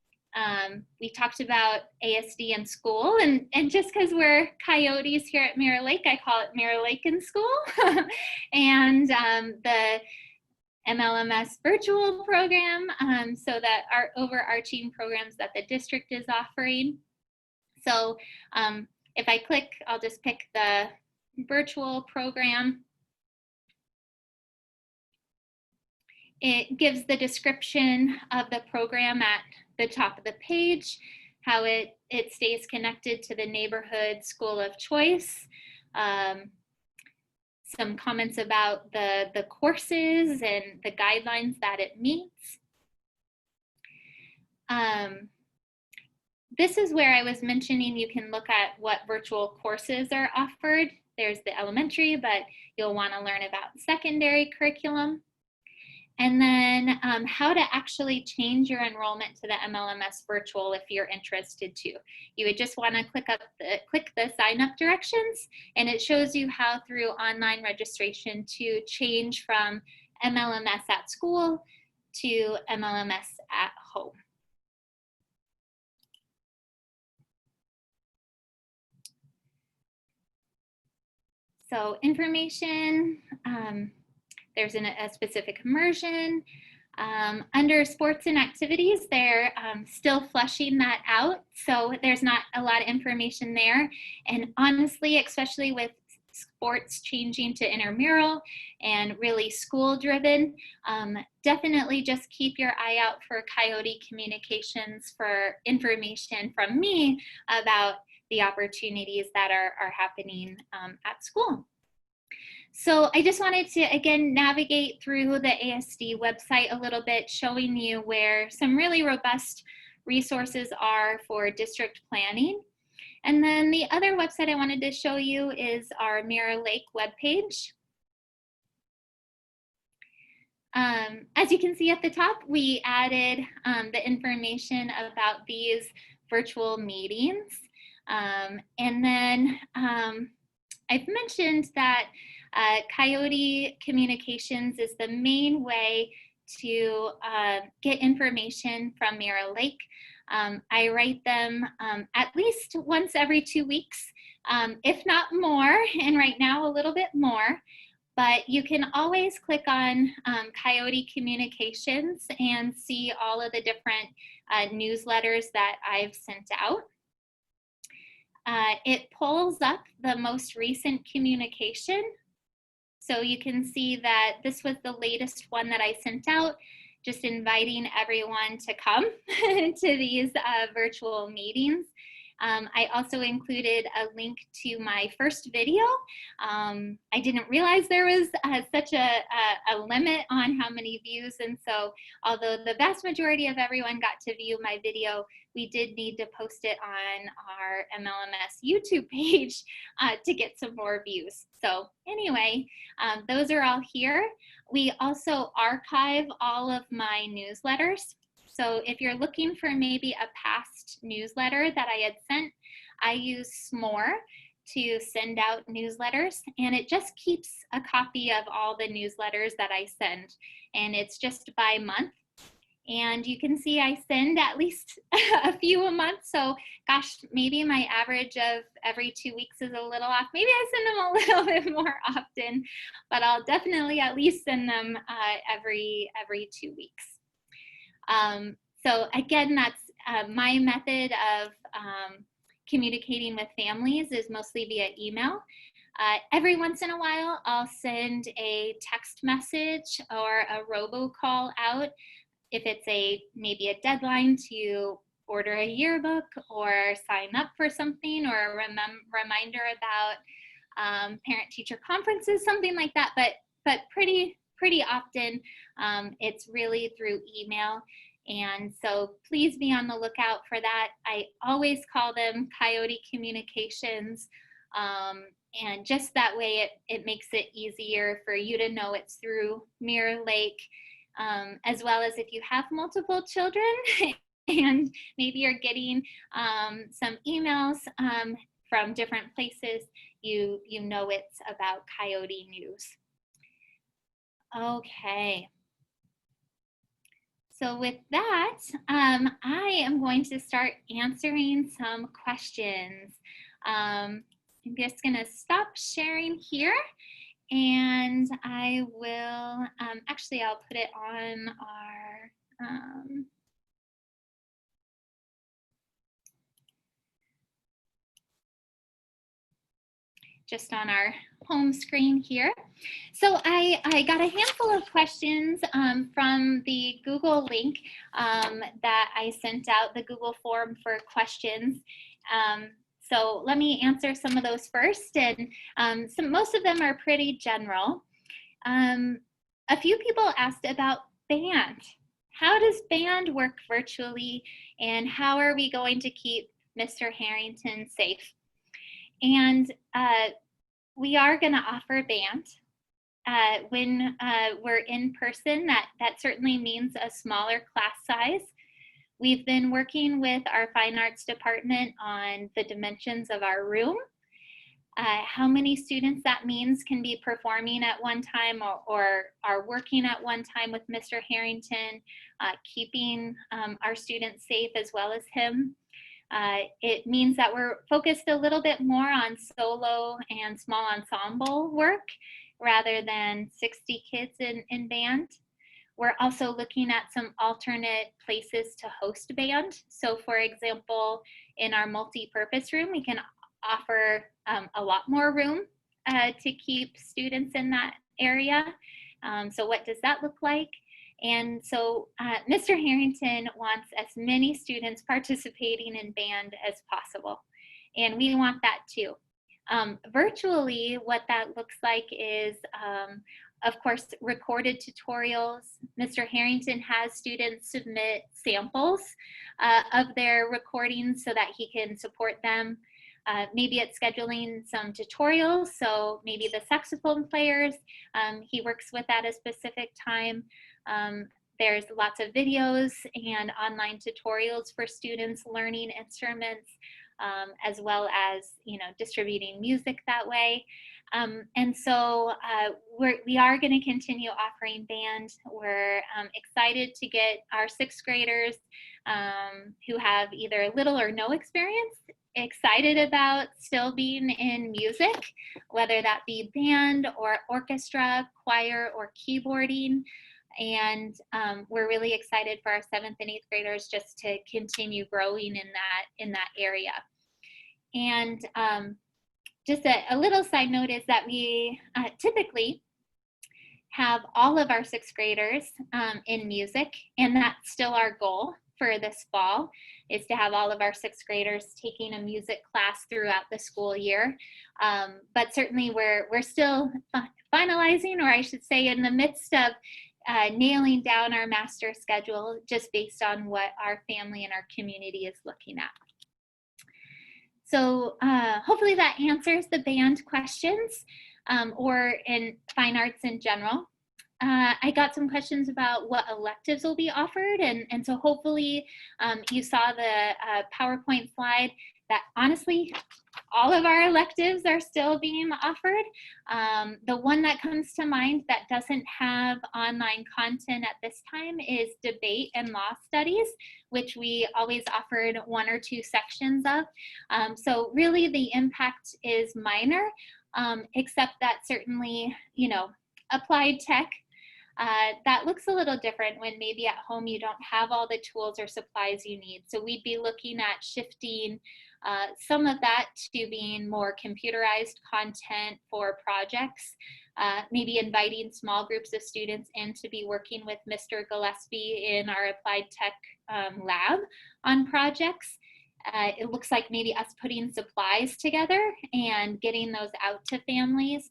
We talked about ASD in school, and just because we're coyotes here at Mirror Lake, I call it Mirror Lake in school. And the MLMS virtual program, so that our overarching programs that the district is offering. So if I click, I'll just pick the virtual program. It gives the description of the program at the top of the page, how it stays connected to the neighborhood school of choice, some comments about the courses and the guidelines that it meets. this is where I was mentioning you can look at what virtual courses are offered. There's the elementary, but you'll want to learn about secondary curriculum. And then how to actually change your enrollment to the MLMS virtual if you're interested to. You would just want to click the sign up directions, and it shows you how through online registration to change from MLMS at school to MLMS at home. So information, there's a specific immersion. Under sports and activities, they're still fleshing that out. So there's not a lot of information there. And honestly, especially with sports changing to intramural and really school driven, definitely just keep your eye out for Coyote Communications for information from me about the opportunities that are happening at school. So I just wanted to, again, navigate through the ASD website a little bit, showing you where some really robust resources are for district planning. And then the other website I wanted to show you is our Mirror Lake webpage. As you can see at the top, we added the information about these virtual meetings. And then I've mentioned that Coyote Communications is the main way to get information from Mirror Lake. I write them at least once every 2 weeks, if not more, and right now a little bit more. But you can always click on Coyote Communications and see all of the different newsletters that I've sent out. It pulls up the most recent communication. So you can see that this was the latest one that I sent out, just inviting everyone to come to these virtual meetings. I also included a link to my first video. I didn't realize there was such a limit on how many views, and so although the vast majority of everyone got to view my video, we did need to post it on our MLMS YouTube page to get some more views. So anyway, those are all here. We also archive all of my newsletters. So if you're looking for maybe a past newsletter that I had sent, I use S'more to send out newsletters, and it just keeps a copy of all the newsletters that I send, and it's just by month. And you can see I send at least a few a month. So gosh, maybe my average of every 2 weeks is a little off. Maybe I send them a little bit more often, but I'll definitely at least send them every 2 weeks. So again, that's my method of communicating with families is mostly via email. Every once in a while, I'll send a text message or a robocall out if it's maybe a deadline to order a yearbook or sign up for something, or a reminder about parent-teacher conferences, something like that. But pretty often, it's really through email. And so please be on the lookout for that. I always call them Coyote Communications. And just that way, it makes it easier for you to know it's through Mirror Lake, as well as if you have multiple children and maybe you're getting some emails from different places, you know it's about Coyote News. Okay. So with that, I am going to start answering some questions. I'm just going to stop sharing here, and I will, actually I'll put it on our, just on our home screen here. So I got a handful of questions from the Google link that I sent out, the Google form for questions. So let me answer some of those first, and most of them are pretty general. A few people asked about band. how does band work virtually, and how are we going to keep Mr. Harrington safe? And we are going to offer band. When we're in person, that certainly means a smaller class size. We've been working with our fine arts department on the dimensions of our room, how many students that means can be performing at one time or are working at one time with Mr. Harrington, keeping our students safe as well as him. It means that we're focused a little bit more on solo and small ensemble work rather than 60 kids in band. We're also looking at some alternate places to host band. So for example, in our multi-purpose room, we can offer a lot more room to keep students in that area. So what does that look like? And so Mr. Harrington wants as many students participating in band as possible. And we want that too. Virtually, what that looks like is, of course, recorded tutorials. Mr. Harrington has students submit samples of their recordings so that he can support them. Maybe it's scheduling some tutorials, so maybe the saxophone players, he works with at a specific time. There's lots of videos and online tutorials for students learning instruments, as well as, you know, distributing music that way. And so we are going to continue offering band. We're excited to get our sixth graders who have either little or no experience excited about still being in music, whether that be band or orchestra, choir, or keyboarding. And we're really excited for our 7th and 8th graders just to continue growing in that area. And just a little side note is that we typically have all of our 6th graders in music, and that's still our goal for this fall, is to have all of our 6th graders taking a music class throughout the school year. But certainly we're still finalizing, or I should say in the midst of nailing down our master schedule just based on what our family and our community is looking at. So hopefully that answers the band questions, or in fine arts in general. I got some questions about what electives will be offered, and so hopefully you saw the PowerPoint slide that honestly all of our electives are still being offered. The one that comes to mind that doesn't have online content at this time is debate and law studies, which we always offered 1 or 2 sections of. So really the impact is minor, except that certainly, you know, applied tech, that looks a little different when maybe at home you don't have all the tools or supplies you need. So we'd be looking at shifting some of that to being more computerized content for projects, maybe inviting small groups of students in to be working with Mr. Gillespie in our applied tech lab on projects. It looks like maybe us putting supplies together and getting those out to families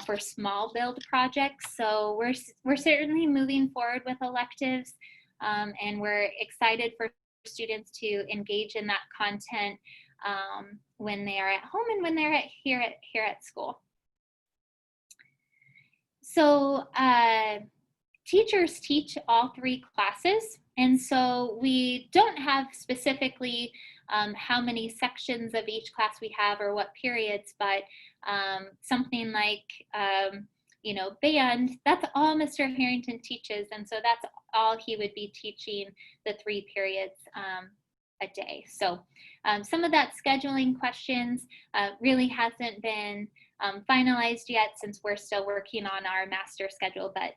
for small build projects. So we're certainly moving forward with electives, and we're excited for students to engage in that content when they are at home and when they're here at school. So teachers teach all 3 classes, and so we don't have specifically how many sections of each class we have or what periods, but something like, you know, band, that's all Mr. Harrington teaches, and so that's all he would be teaching the 3 periods a day. So some of that scheduling questions really hasn't been finalized yet, since we're still working on our master schedule, but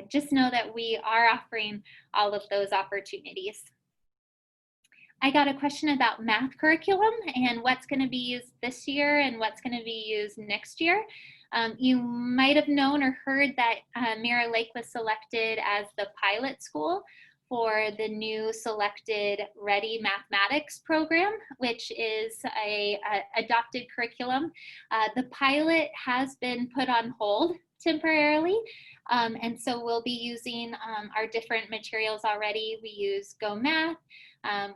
just know that we are offering all of those opportunities. I got a question about math curriculum and what's going to be used this year and what's going to be used next year. You might have known or heard that Mirror Lake was selected as the pilot school for the new selected Ready Mathematics program, which is a adopted curriculum. The pilot has been put on hold temporarily. And so we'll be using our different materials already. We use Go Math,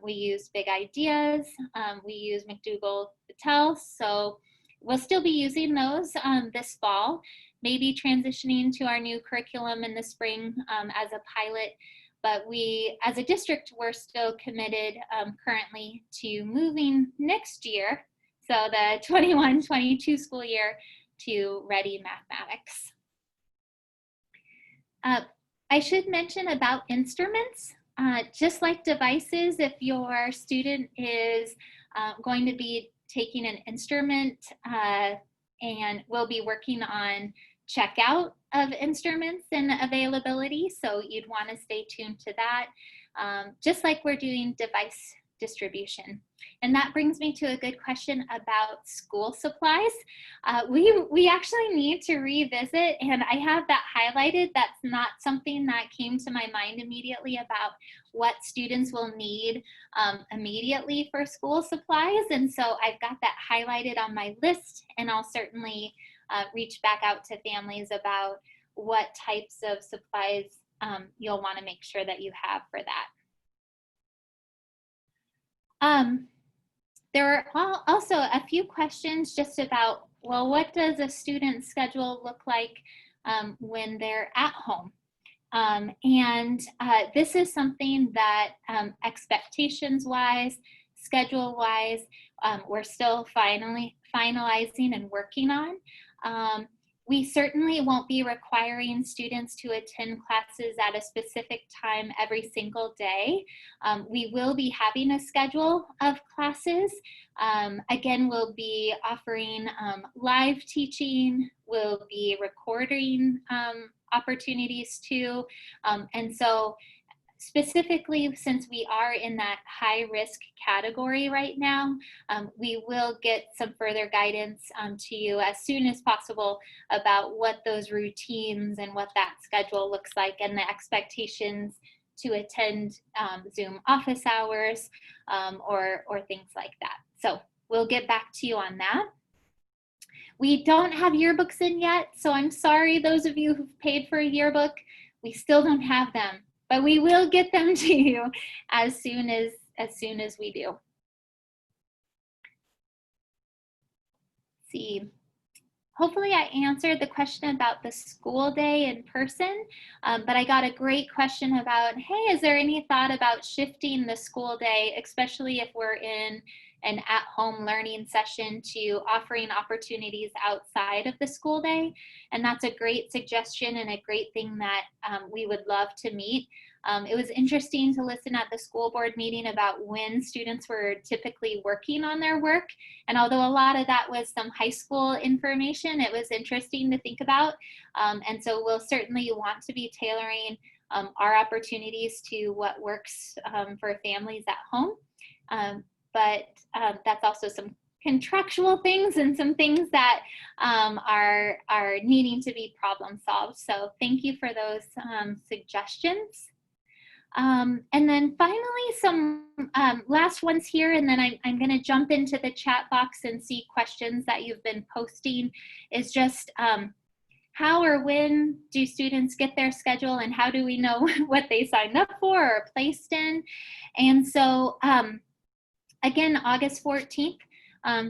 we use Big Ideas, we use McDougall Patel. So we'll still be using those this fall, maybe transitioning to our new curriculum in the spring as a pilot. But we, as a district, we're still committed currently to moving next year, so the 21-22 school year, to Ready Mathematics. I should mention about instruments. Just like devices, if your student is going to be taking an instrument and will be working on checkout of instruments and availability, so you'd want to stay tuned to that, just like we're doing device distribution. And that brings me to a good question about school supplies. We actually need to revisit, and I have that highlighted. That's not something that came to my mind immediately about what students will need immediately for school supplies. And so I've got that highlighted on my list, and I'll certainly reach back out to families about what types of supplies you'll want to make sure that you have for that. There are also a few questions just about, well, what does a student's schedule look like when they're at home? This is something that expectations-wise, schedule-wise, we're still finalizing and working on. We certainly won't be requiring students to attend classes at a specific time every single day. We will be having a schedule of classes. Again, we'll be offering live teaching, we'll be recording opportunities too. And so specifically, since we are in that high risk category right now, we will get some further guidance to you as soon as possible about what those routines and what that schedule looks like, and the expectations to attend Zoom office hours or things like that. So we'll get back to you on that. We don't have yearbooks in yet, so I'm sorry those of you who've paid for a yearbook, we still don't have them. But we will get them to you as soon as we do. Let's see. Hopefully I answered the question about the school day in person, but I got a great question about, hey, is there any thought about shifting the school day, especially if we're in an at-home learning session, to offering opportunities outside of the school day? And that's a great suggestion and a great thing that we would love to meet. It was interesting to listen at the school board meeting about when students were typically working on their work. And although a lot of that was some high school information, it was interesting to think about. And so we'll certainly want to be tailoring our opportunities to what works for families at home. But that's also some contractual things and some things that are needing to be problem solved. So thank you for those suggestions. And then finally, some last ones here, and then I'm going to jump into the chat box and see questions that you've been posting, is just how or when do students get their schedule, and how do we know what they signed up for or placed in? And so again, August 14th,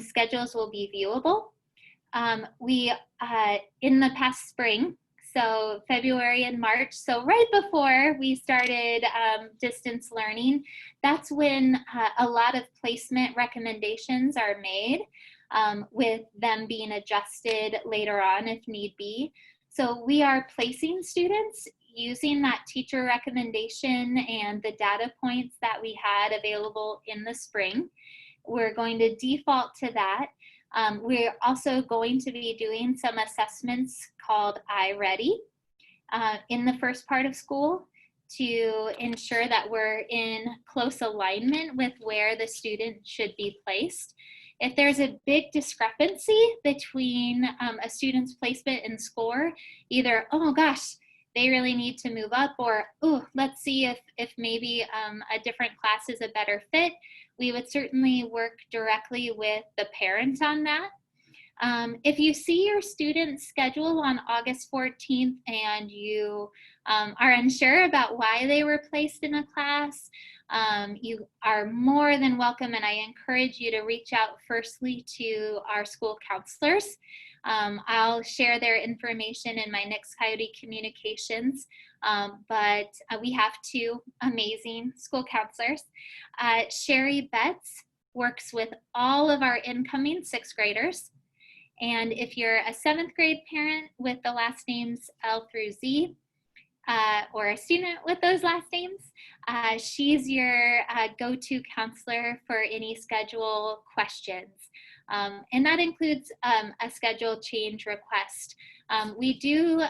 schedules will be viewable. In the past spring, so February and March, so right before we started distance learning, that's when a lot of placement recommendations are made, with them being adjusted later on if need be. So we are placing students using that teacher recommendation and the data points that we had available in the spring. We're going to default to that. We're also going to be doing some assessments called iReady in the first part of school to ensure that we're in close alignment with where the student should be placed. If there's a big discrepancy between a student's placement and score, either, oh gosh, they really need to move up, or, oh, let's see if maybe a different class is a better fit, we would certainly work directly with the parent on that. If you see your student's schedule on August 14th and you are unsure about why they were placed in a class, you are more than welcome, and I encourage you to reach out firstly to our school counselors. I'll share their information in my next Coyote Communications, but we have two amazing school counselors. Sherry Betts works with all of our incoming sixth graders. And if you're a seventh grade parent with the last names L through Z, or a student with those last names, she's your go-to counselor for any schedule questions. And that includes a schedule change request. We do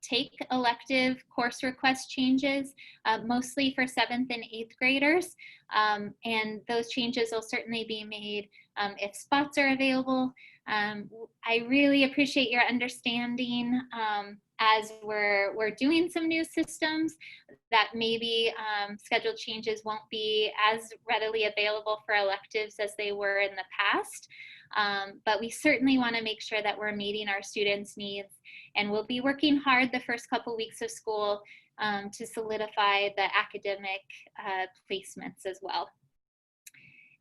take elective course request changes, mostly for 7th and 8th graders. And those changes will certainly be made if spots are available. I really appreciate your understanding as we're doing some new systems that maybe schedule changes won't be as readily available for electives as they were in the past. But we certainly want to make sure that we're meeting our students' needs, and we'll be working hard the first couple weeks of school to solidify the academic placements as well.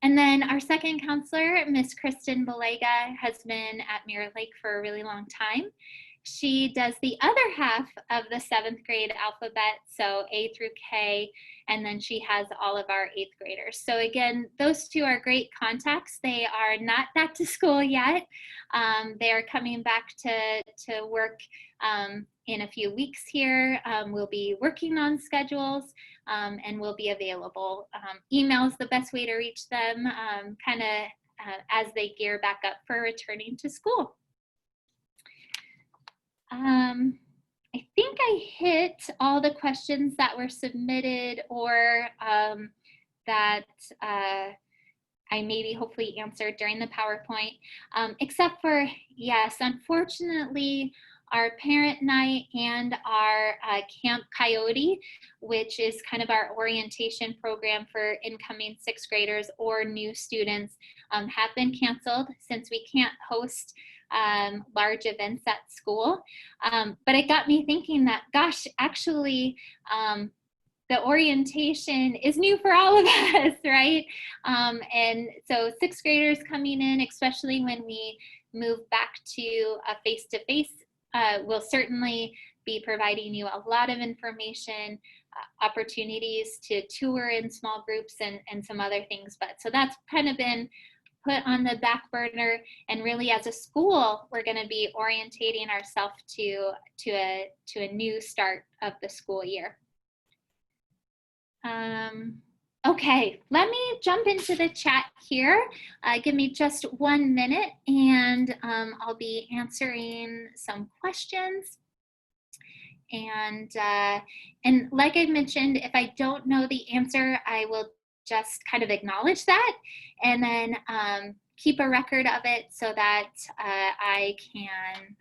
And then our second counselor, Miss Kristen Balega, has been at Mirror Lake for a really long time. She does the other half of the 7th grade alphabet, so A through K, and then she has all of our 8th graders. So again, those two are great contacts. They are not back to school yet. They are coming back to work in a few weeks here. We'll be working on schedules and we'll be available. Email is the best way to reach them kind of as they gear back up for returning to school. I think I hit all the questions that were submitted or that I maybe hopefully answered during the PowerPoint, except for, yes, unfortunately, our parent night and our Camp Coyote, which is kind of our orientation program for incoming sixth graders or new students, have been canceled since we can't host large events at school. But it got me thinking that, gosh, actually, the orientation is new for all of us, right? And so sixth graders coming in, especially when we move back to a face-to-face, will certainly be providing you a lot of information, opportunities to tour in small groups and some other things. But so that's kind of been put on the back burner, and really as a school, we're going to be orientating ourselves to a new start of the school year. Okay, let me jump into the chat here. Give me just 1 minute and I'll be answering some questions. And like I mentioned, if I don't know the answer, I will just kind of acknowledge that and then keep a record of it so that I can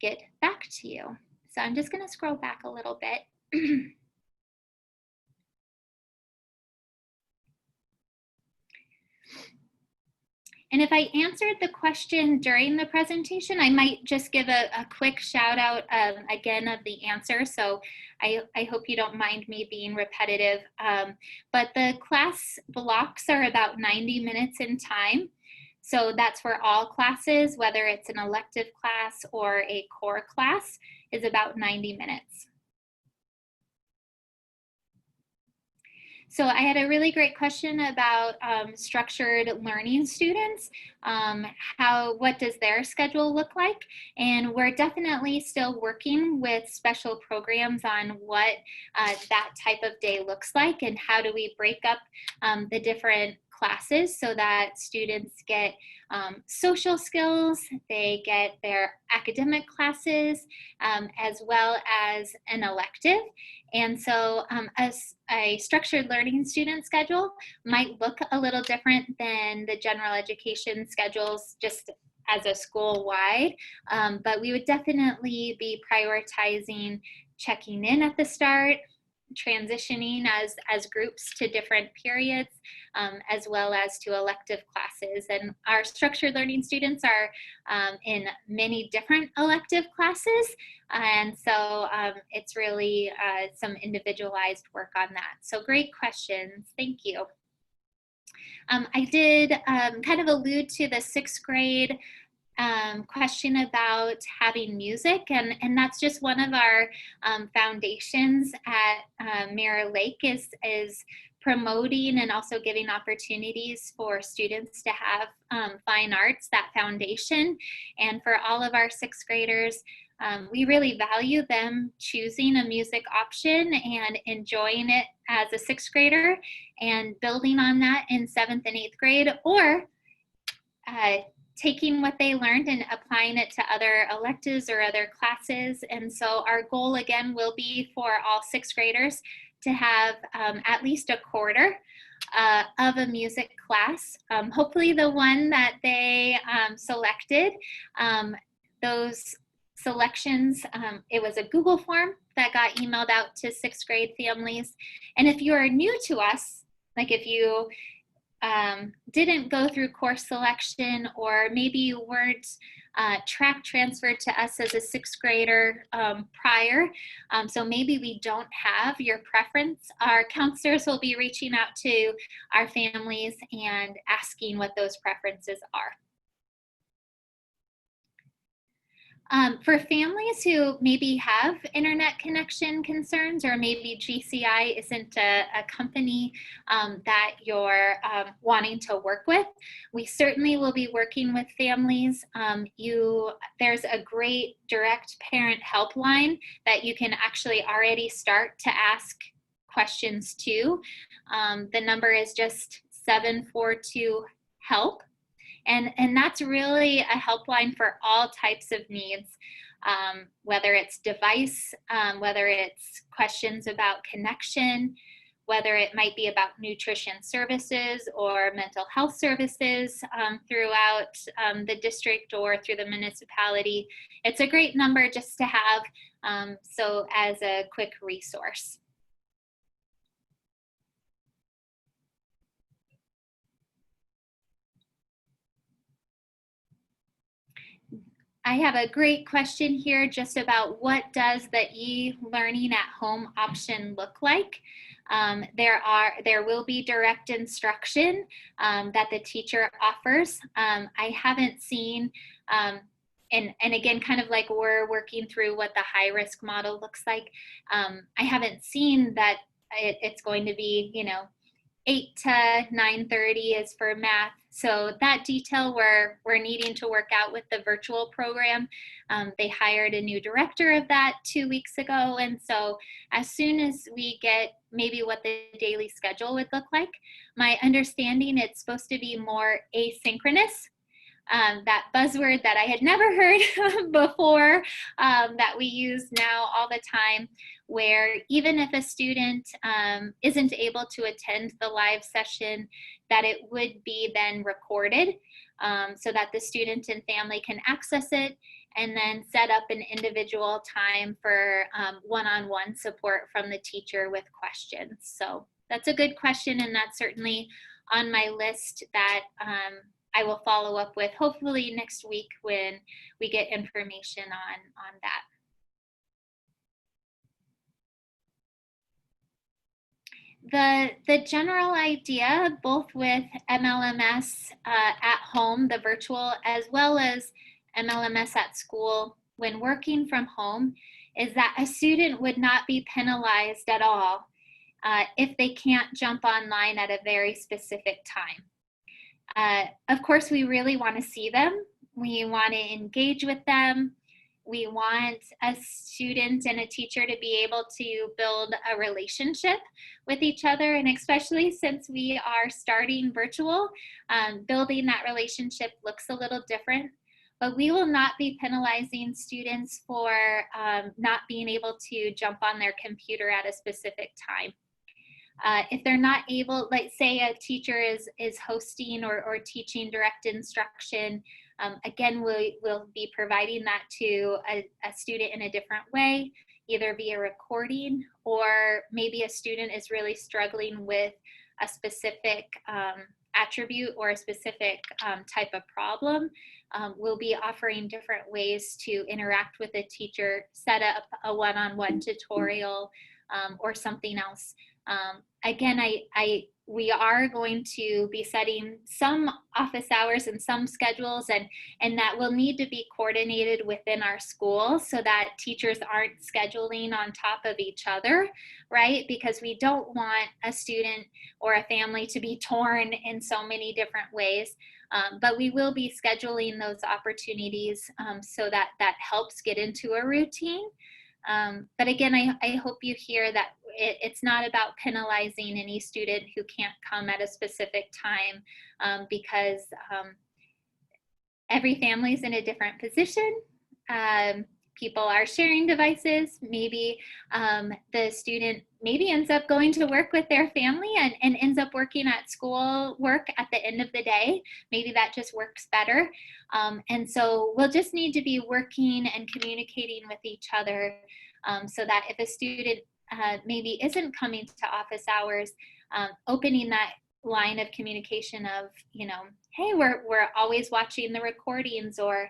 get back to you. So I'm just going to scroll back a little bit. And if I answered the question during the presentation, I might just give a quick shout out again of the answer. So I hope you don't mind me being repetitive. But the class blocks are about 90 minutes in time. So that's for all classes, whether it's an elective class or a core class, is about 90 minutes. So I had a really great question about structured learning students. What does their schedule look like? And we're definitely still working with special programs on what that type of day looks like and how do we break up the different classes so that students get social skills, they get their academic classes, as well as an elective. And so a structured learning student schedule might look a little different than the general education schedules just as a school-wide, but we would definitely be prioritizing checking in at the start, transitioning as groups to different periods, as well as to elective classes. And our structured learning students are in many different elective classes. And so it's really some individualized work on that. So great questions. Thank you. I did kind of allude to the sixth grade question about having music, and that's just one of our foundations at Mirror Lake is promoting and also giving opportunities for students to have fine arts, that foundation. And for all of our sixth graders, we really value them choosing a music option and enjoying it as a sixth grader and building on that in seventh and eighth grade, or taking what they learned and applying it to other electives or other classes. And so our goal again will be for all sixth graders to have at least a quarter of a music class, hopefully the one that they selected. Those selections, it was a Google form that got emailed out to sixth grade families. And if you are new to us, like if you didn't go through course selection, or maybe you weren't track transferred to us as a sixth grader prior, so maybe we don't have your preference, our counselors will be reaching out to our families and asking what those preferences are. For families who maybe have internet connection concerns, or maybe GCI isn't a company that you're wanting to work with, we certainly will be working with families. There's a great direct parent helpline that you can actually already start to ask questions to. The number is just 742-HELP. And that's really a helpline for all types of needs, whether it's device, whether it's questions about connection, whether it might be about nutrition services or mental health services throughout the district or through the municipality. It's a great number just to have, so as a quick resource. I have a great question here just about what does the e-learning at home option look like. There will be direct instruction that the teacher offers. I haven't seen, and again, kind of like we're working through what the high risk model looks like. I haven't seen that it's going to be, 8 to 9:30 is for math. So that detail we're needing to work out with the virtual program. They hired a new director of that 2 weeks ago. And so as soon as we get maybe what the daily schedule would look like, my understanding it's supposed to be more asynchronous. That buzzword that I had never heard before, that we use now all the time, where even if a student isn't able to attend the live session, that it would be then recorded so that the student and family can access it, and then set up an individual time for one-on-one support from the teacher with questions. So that's a good question, and that's certainly on my list that I will follow up with hopefully next week when we get information on that. The general idea, both with MLMS at home, the virtual, as well as MLMS at school, when working from home, is that a student would not be penalized at all if they can't jump online at a very specific time. Of course, we really want to see them. We want to engage with them. We want a student and a teacher to be able to build a relationship with each other. And especially since we are starting virtual, building that relationship looks a little different. But we will not be penalizing students for not being able to jump on their computer at a specific time. If they're not able, like say a teacher is hosting or teaching direct instruction, again, we'll be providing that to a student in a different way. either via recording, or maybe a student is really struggling with a specific attribute or a specific type of problem. We'll be offering different ways to interact with a teacher, set up a one-on-one tutorial, or something else. Again, we are going to be setting some office hours and some schedules, and that will need to be coordinated within our school so that teachers aren't scheduling on top of each other, right? Because we don't want a student or a family to be torn in so many different ways. But we will be scheduling those opportunities so that that helps get into a routine. But again, I hope you hear that it's not about penalizing any student who can't come at a specific time, because every family is in a different position. People are sharing devices. Maybe the student maybe ends up going to work with their family and ends up working at school work at the end of the day. Maybe that just works better. And so we'll just need to be working and communicating with each other so that if a student maybe isn't coming to office hours, opening that line of communication of, you know, hey, we're always watching the recordings, or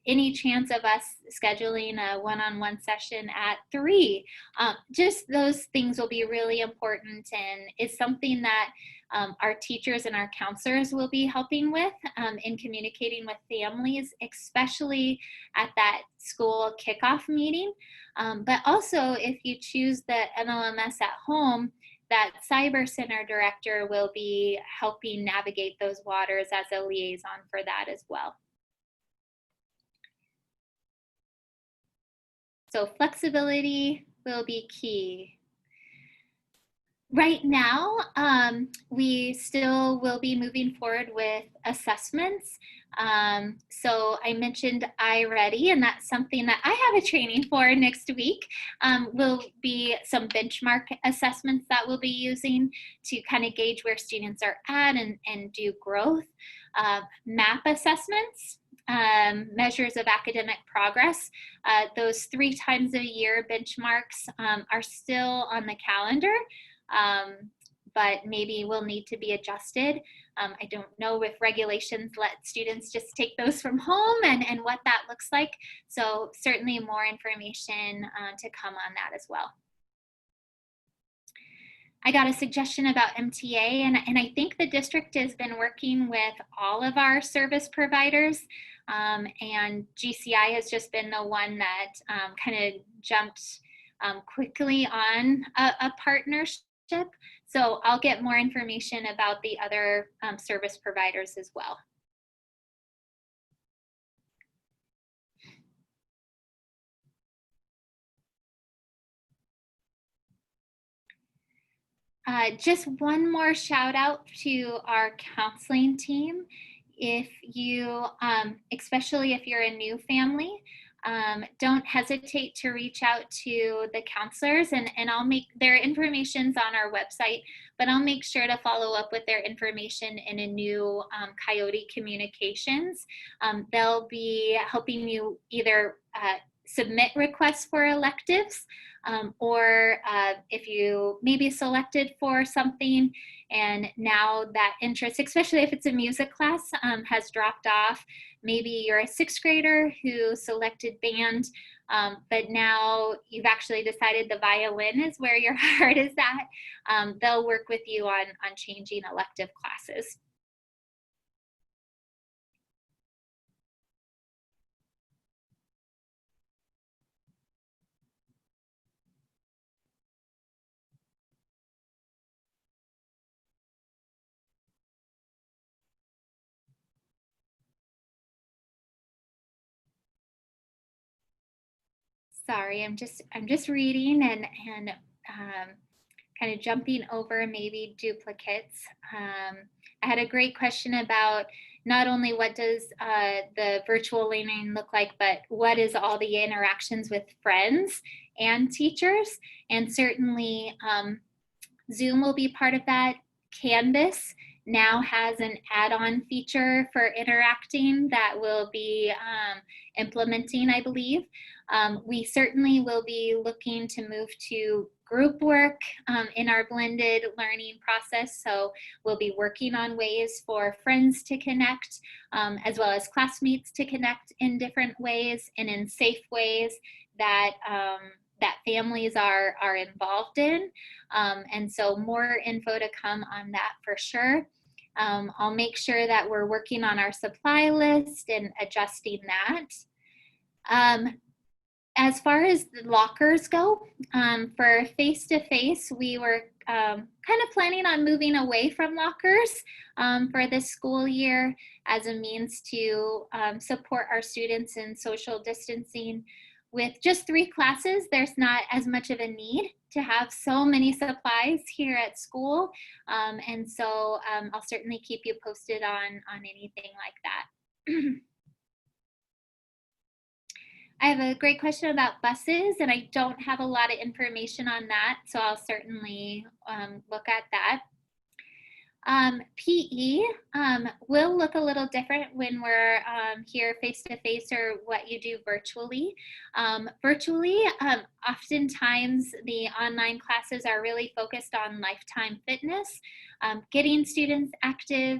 any chance of us scheduling a one-on-one session at 3. Just those things will be really important, and is something that our teachers and our counselors will be helping with in communicating with families, especially at that school kickoff meeting. But also, if you choose the MLMS at home, that Cyber Center director will be helping navigate those waters as a liaison for that as well. So flexibility will be key. Right now, we still will be moving forward with assessments. So I mentioned iReady, and that's something that I have a training for next week. Will be some benchmark assessments that we'll be using to kind of gauge where students are at and do growth. MAP assessments, measures of academic progress. Those 3 times a year benchmarks are still on the calendar. But maybe will need to be adjusted. I don't know if regulations let students just take those from home and what that looks like. So certainly more information to come on that as well. I got a suggestion about MTA, and I think the district has been working with all of our service providers, and GCI has just been the one that kind of jumped quickly on a partnership. So I'll get more information about the other service providers as well. Just one more shout out to our counseling team. If you, especially if you're a new family, don't hesitate to reach out to the counselors, and I'll make their information's on our website, but I'll make sure to follow up with their information in a new Coyote Communications. They'll be helping you either submit requests for electives, or if you maybe selected for something and now that interest, especially if it's a music class, has dropped off. Maybe you're a 6th grader who selected band, but now you've actually decided the violin is where your heart is at. They'll work with you on changing elective classes. Sorry, I'm just reading and kind of jumping over maybe duplicates. I had a great question about not only what does the virtual learning look like, but what is all the interactions with friends and teachers. And certainly Zoom will be part of that. Canvas now has an add-on feature for interacting that we'll be implementing, I believe. We certainly will be looking to move to group work in our blended learning process. So we'll be working on ways for friends to connect, as well as classmates to connect in different ways and in safe ways that that families are involved in. And so more info to come on that for sure. I'll make sure that we're working on our supply list and adjusting that. As far as the lockers go, for face-to-face, we were kind of planning on moving away from lockers for this school year as a means to support our students in social distancing. With just 3 classes, there's not as much of a need to have so many supplies here at school. And so I'll certainly keep you posted on anything like that. I have a great question about buses, and I don't have a lot of information on that, so I'll certainly look at that. PE will look a little different when we're here face-to-face or what you do virtually. Virtually, oftentimes the online classes are really focused on lifetime fitness, getting students active,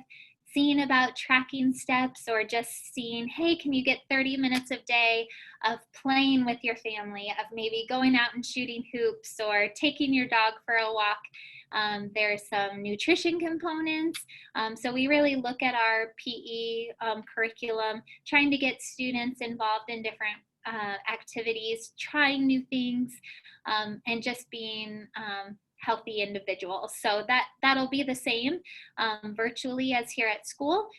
seeing about tracking steps, or just seeing, hey, can you get 30 minutes a day of playing with your family, of maybe going out and shooting hoops or taking your dog for a walk. There's some nutrition components. So we really look at our PE curriculum, trying to get students involved in different activities, trying new things, and just being healthy individuals. So that'll be the same virtually as here at school.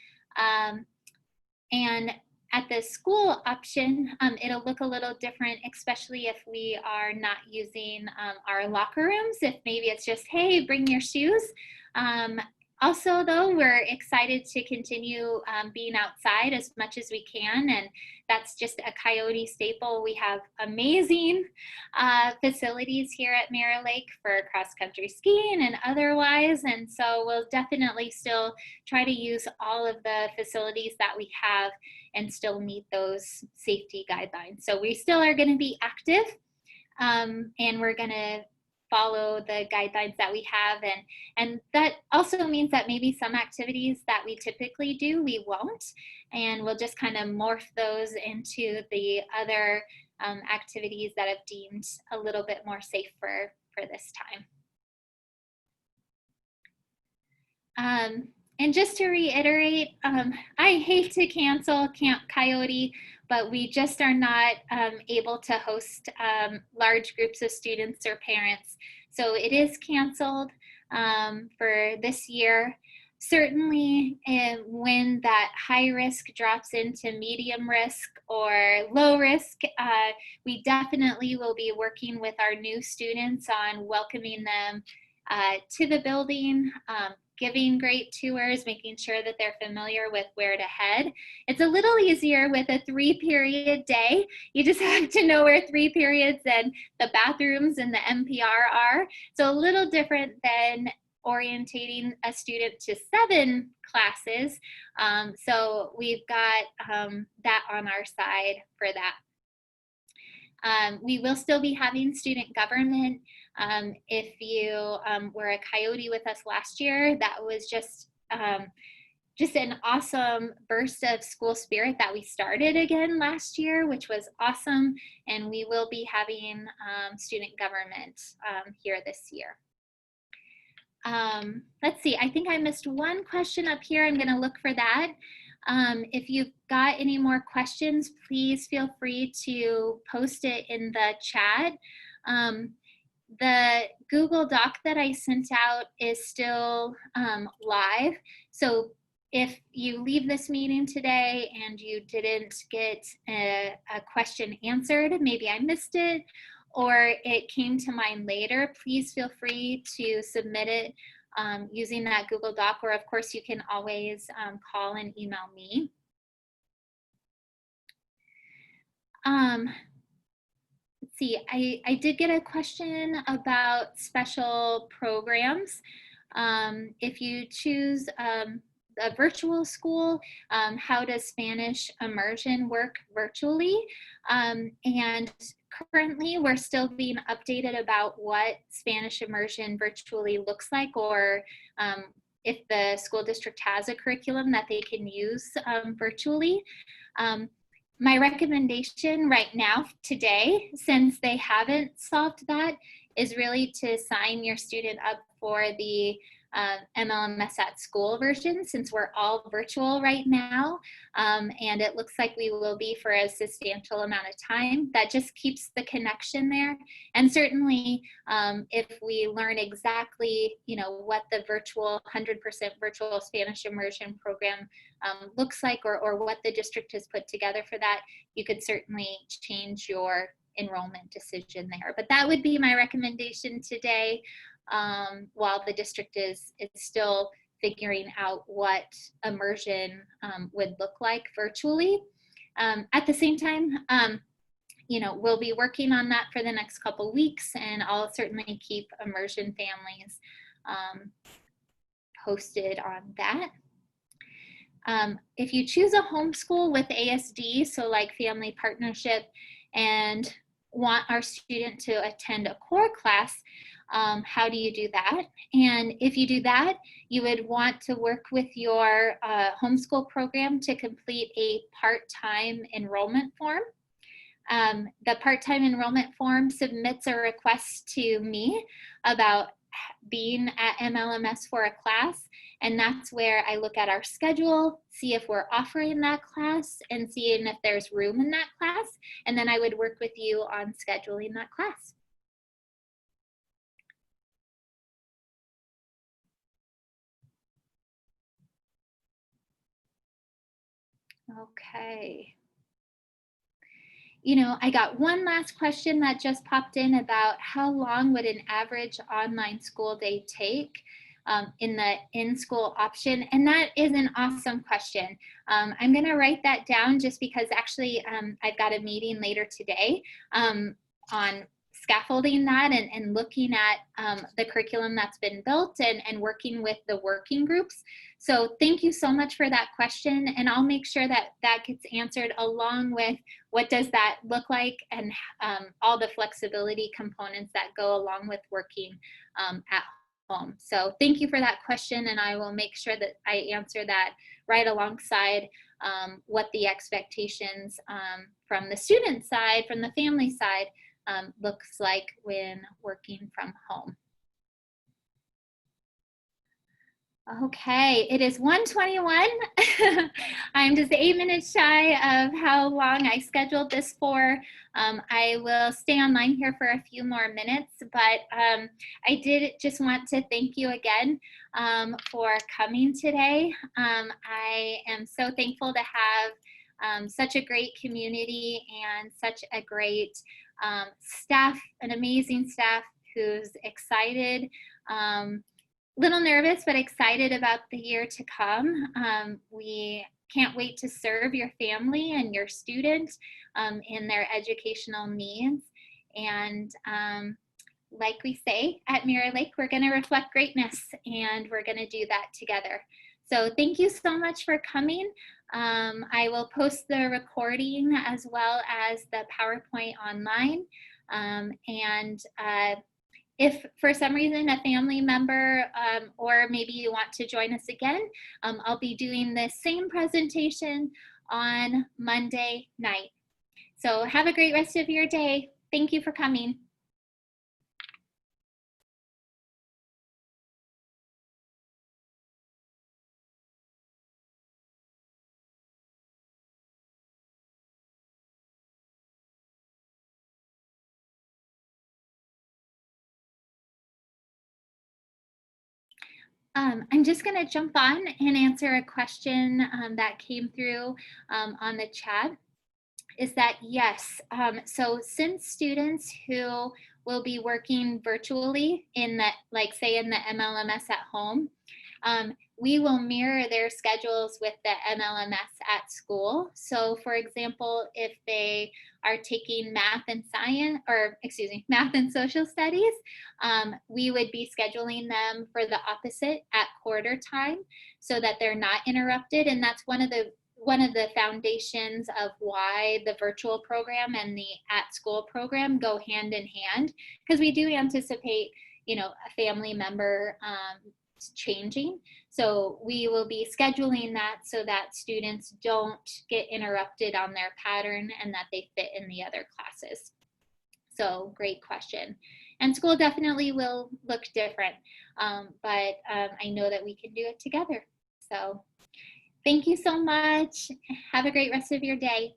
And at the school option, it'll look a little different, especially if we are not using our locker rooms. If maybe it's just, hey, bring your shoes. Also, though, we're excited to continue being outside as much as we can, and that's just a Coyote staple. We have amazing facilities here at Mirror Lake for cross-country skiing and otherwise, and so we'll definitely still try to use all of the facilities that we have and still meet those safety guidelines. So we still are going to be active, and we're going to follow the guidelines that we have, and that also means that maybe some activities that we typically do we won't, and we'll just kind of morph those into the other activities that have deemed a little bit more safe for this time. And just to reiterate, I hate to cancel Camp Coyote, but we just are not able to host large groups of students or parents. So it is canceled for this year. Certainly when that high risk drops into medium risk or low risk, we definitely will be working with our new students on welcoming them to the building, giving great tours, making sure that they're familiar with where to head. It's a little easier with a 3-period day. You just have to know where 3 periods and the bathrooms and the NPR are. So a little different than orientating a student to 7 classes. So we've got that on our side for that. We will still be having student government. If you were a Coyote with us last year, that was just an awesome burst of school spirit that we started again last year, which was awesome. And we will be having student government here this year. Let's see, I think I missed one question up here. I'm going to look for that. If you've got any more questions, please feel free to post it in the chat. The Google Doc that I sent out is still live. So if you leave this meeting today and you didn't get a question answered, maybe I missed it, or it came to mind later, please feel free to submit it using that Google Doc, or of course you can always call and email me. Let's see, I did get a question about special programs. If you choose a virtual school, how does Spanish immersion work virtually? And currently we're still being updated about what Spanish immersion virtually looks like, or if the school district has a curriculum that they can use virtually. My recommendation right now today, since they haven't solved that, is really to sign your student up for the MLMS at school version, since we're all virtual right now, and it looks like we will be for a substantial amount of time. That just keeps the connection there. And certainly if we learn exactly, what the virtual 100% virtual Spanish immersion program looks like, or what the district has put together for that, you could certainly change your enrollment decision there. But that would be my recommendation today, while the district is still figuring out what immersion would look like virtually. At the same time, we'll be working on that for the next couple weeks, and I'll certainly keep immersion families posted on that. If you choose a homeschool with ASD, so like family partnership, and want our student to attend a core class, how do you do that? And if you do that, you would want to work with your homeschool program to complete a part-time enrollment form. The part-time enrollment form submits a request to me about being at MLMS for a class, and that's where I look at our schedule, see if we're offering that class, and seeing if there's room in that class, and then I would work with you on scheduling that class. Okay. I got one last question that just popped in about how long would an average online school day take in the in-school option? And that is an awesome question. I'm going to write that down just because actually I've got a meeting later today on scaffolding that and looking at the curriculum that's been built and working with the working groups. So thank you so much for that question, and I'll make sure that that gets answered along with what does that look like, and all the flexibility components that go along with working at home. So thank you for that question, and I will make sure that I answer that right alongside what the expectations from the student side, from the family side, looks like when working from home. Okay, it is 1:21. I'm just 8 minutes shy of how long I scheduled this for. I will stay online here for a few more minutes, but I did just want to thank you again for coming today. I am so thankful to have such a great community and such a great staff, an amazing staff who's excited, little nervous, but excited about the year to come. We can't wait to serve your family and your students in their educational needs. And like we say at Mirror Lake, we're going to reflect greatness, and we're going to do that together. So thank you so much for coming. I will post the recording as well as the PowerPoint online. If for some reason a family member or maybe you want to join us again, I'll be doing the same presentation on Monday night. So have a great rest of your day. Thank you for coming. I'm just going to jump on and answer a question that came through on the chat. Is that yes? So since students who will be working virtually in the, like say in the MLMS at home, We will mirror their schedules with the MLMS at school. So for example, if they are taking math and science, or excuse me, math and social studies, we would be scheduling them for the opposite at quarter time so that they're not interrupted. And that's one of the foundations of why the virtual program and the at school program go hand in hand, because we do anticipate, a family member changing. So we will be scheduling that so that students don't get interrupted on their pattern and that they fit in the other classes. So great question. And school definitely will look different, but I know that we can do it together. So thank you so much. Have a great rest of your day.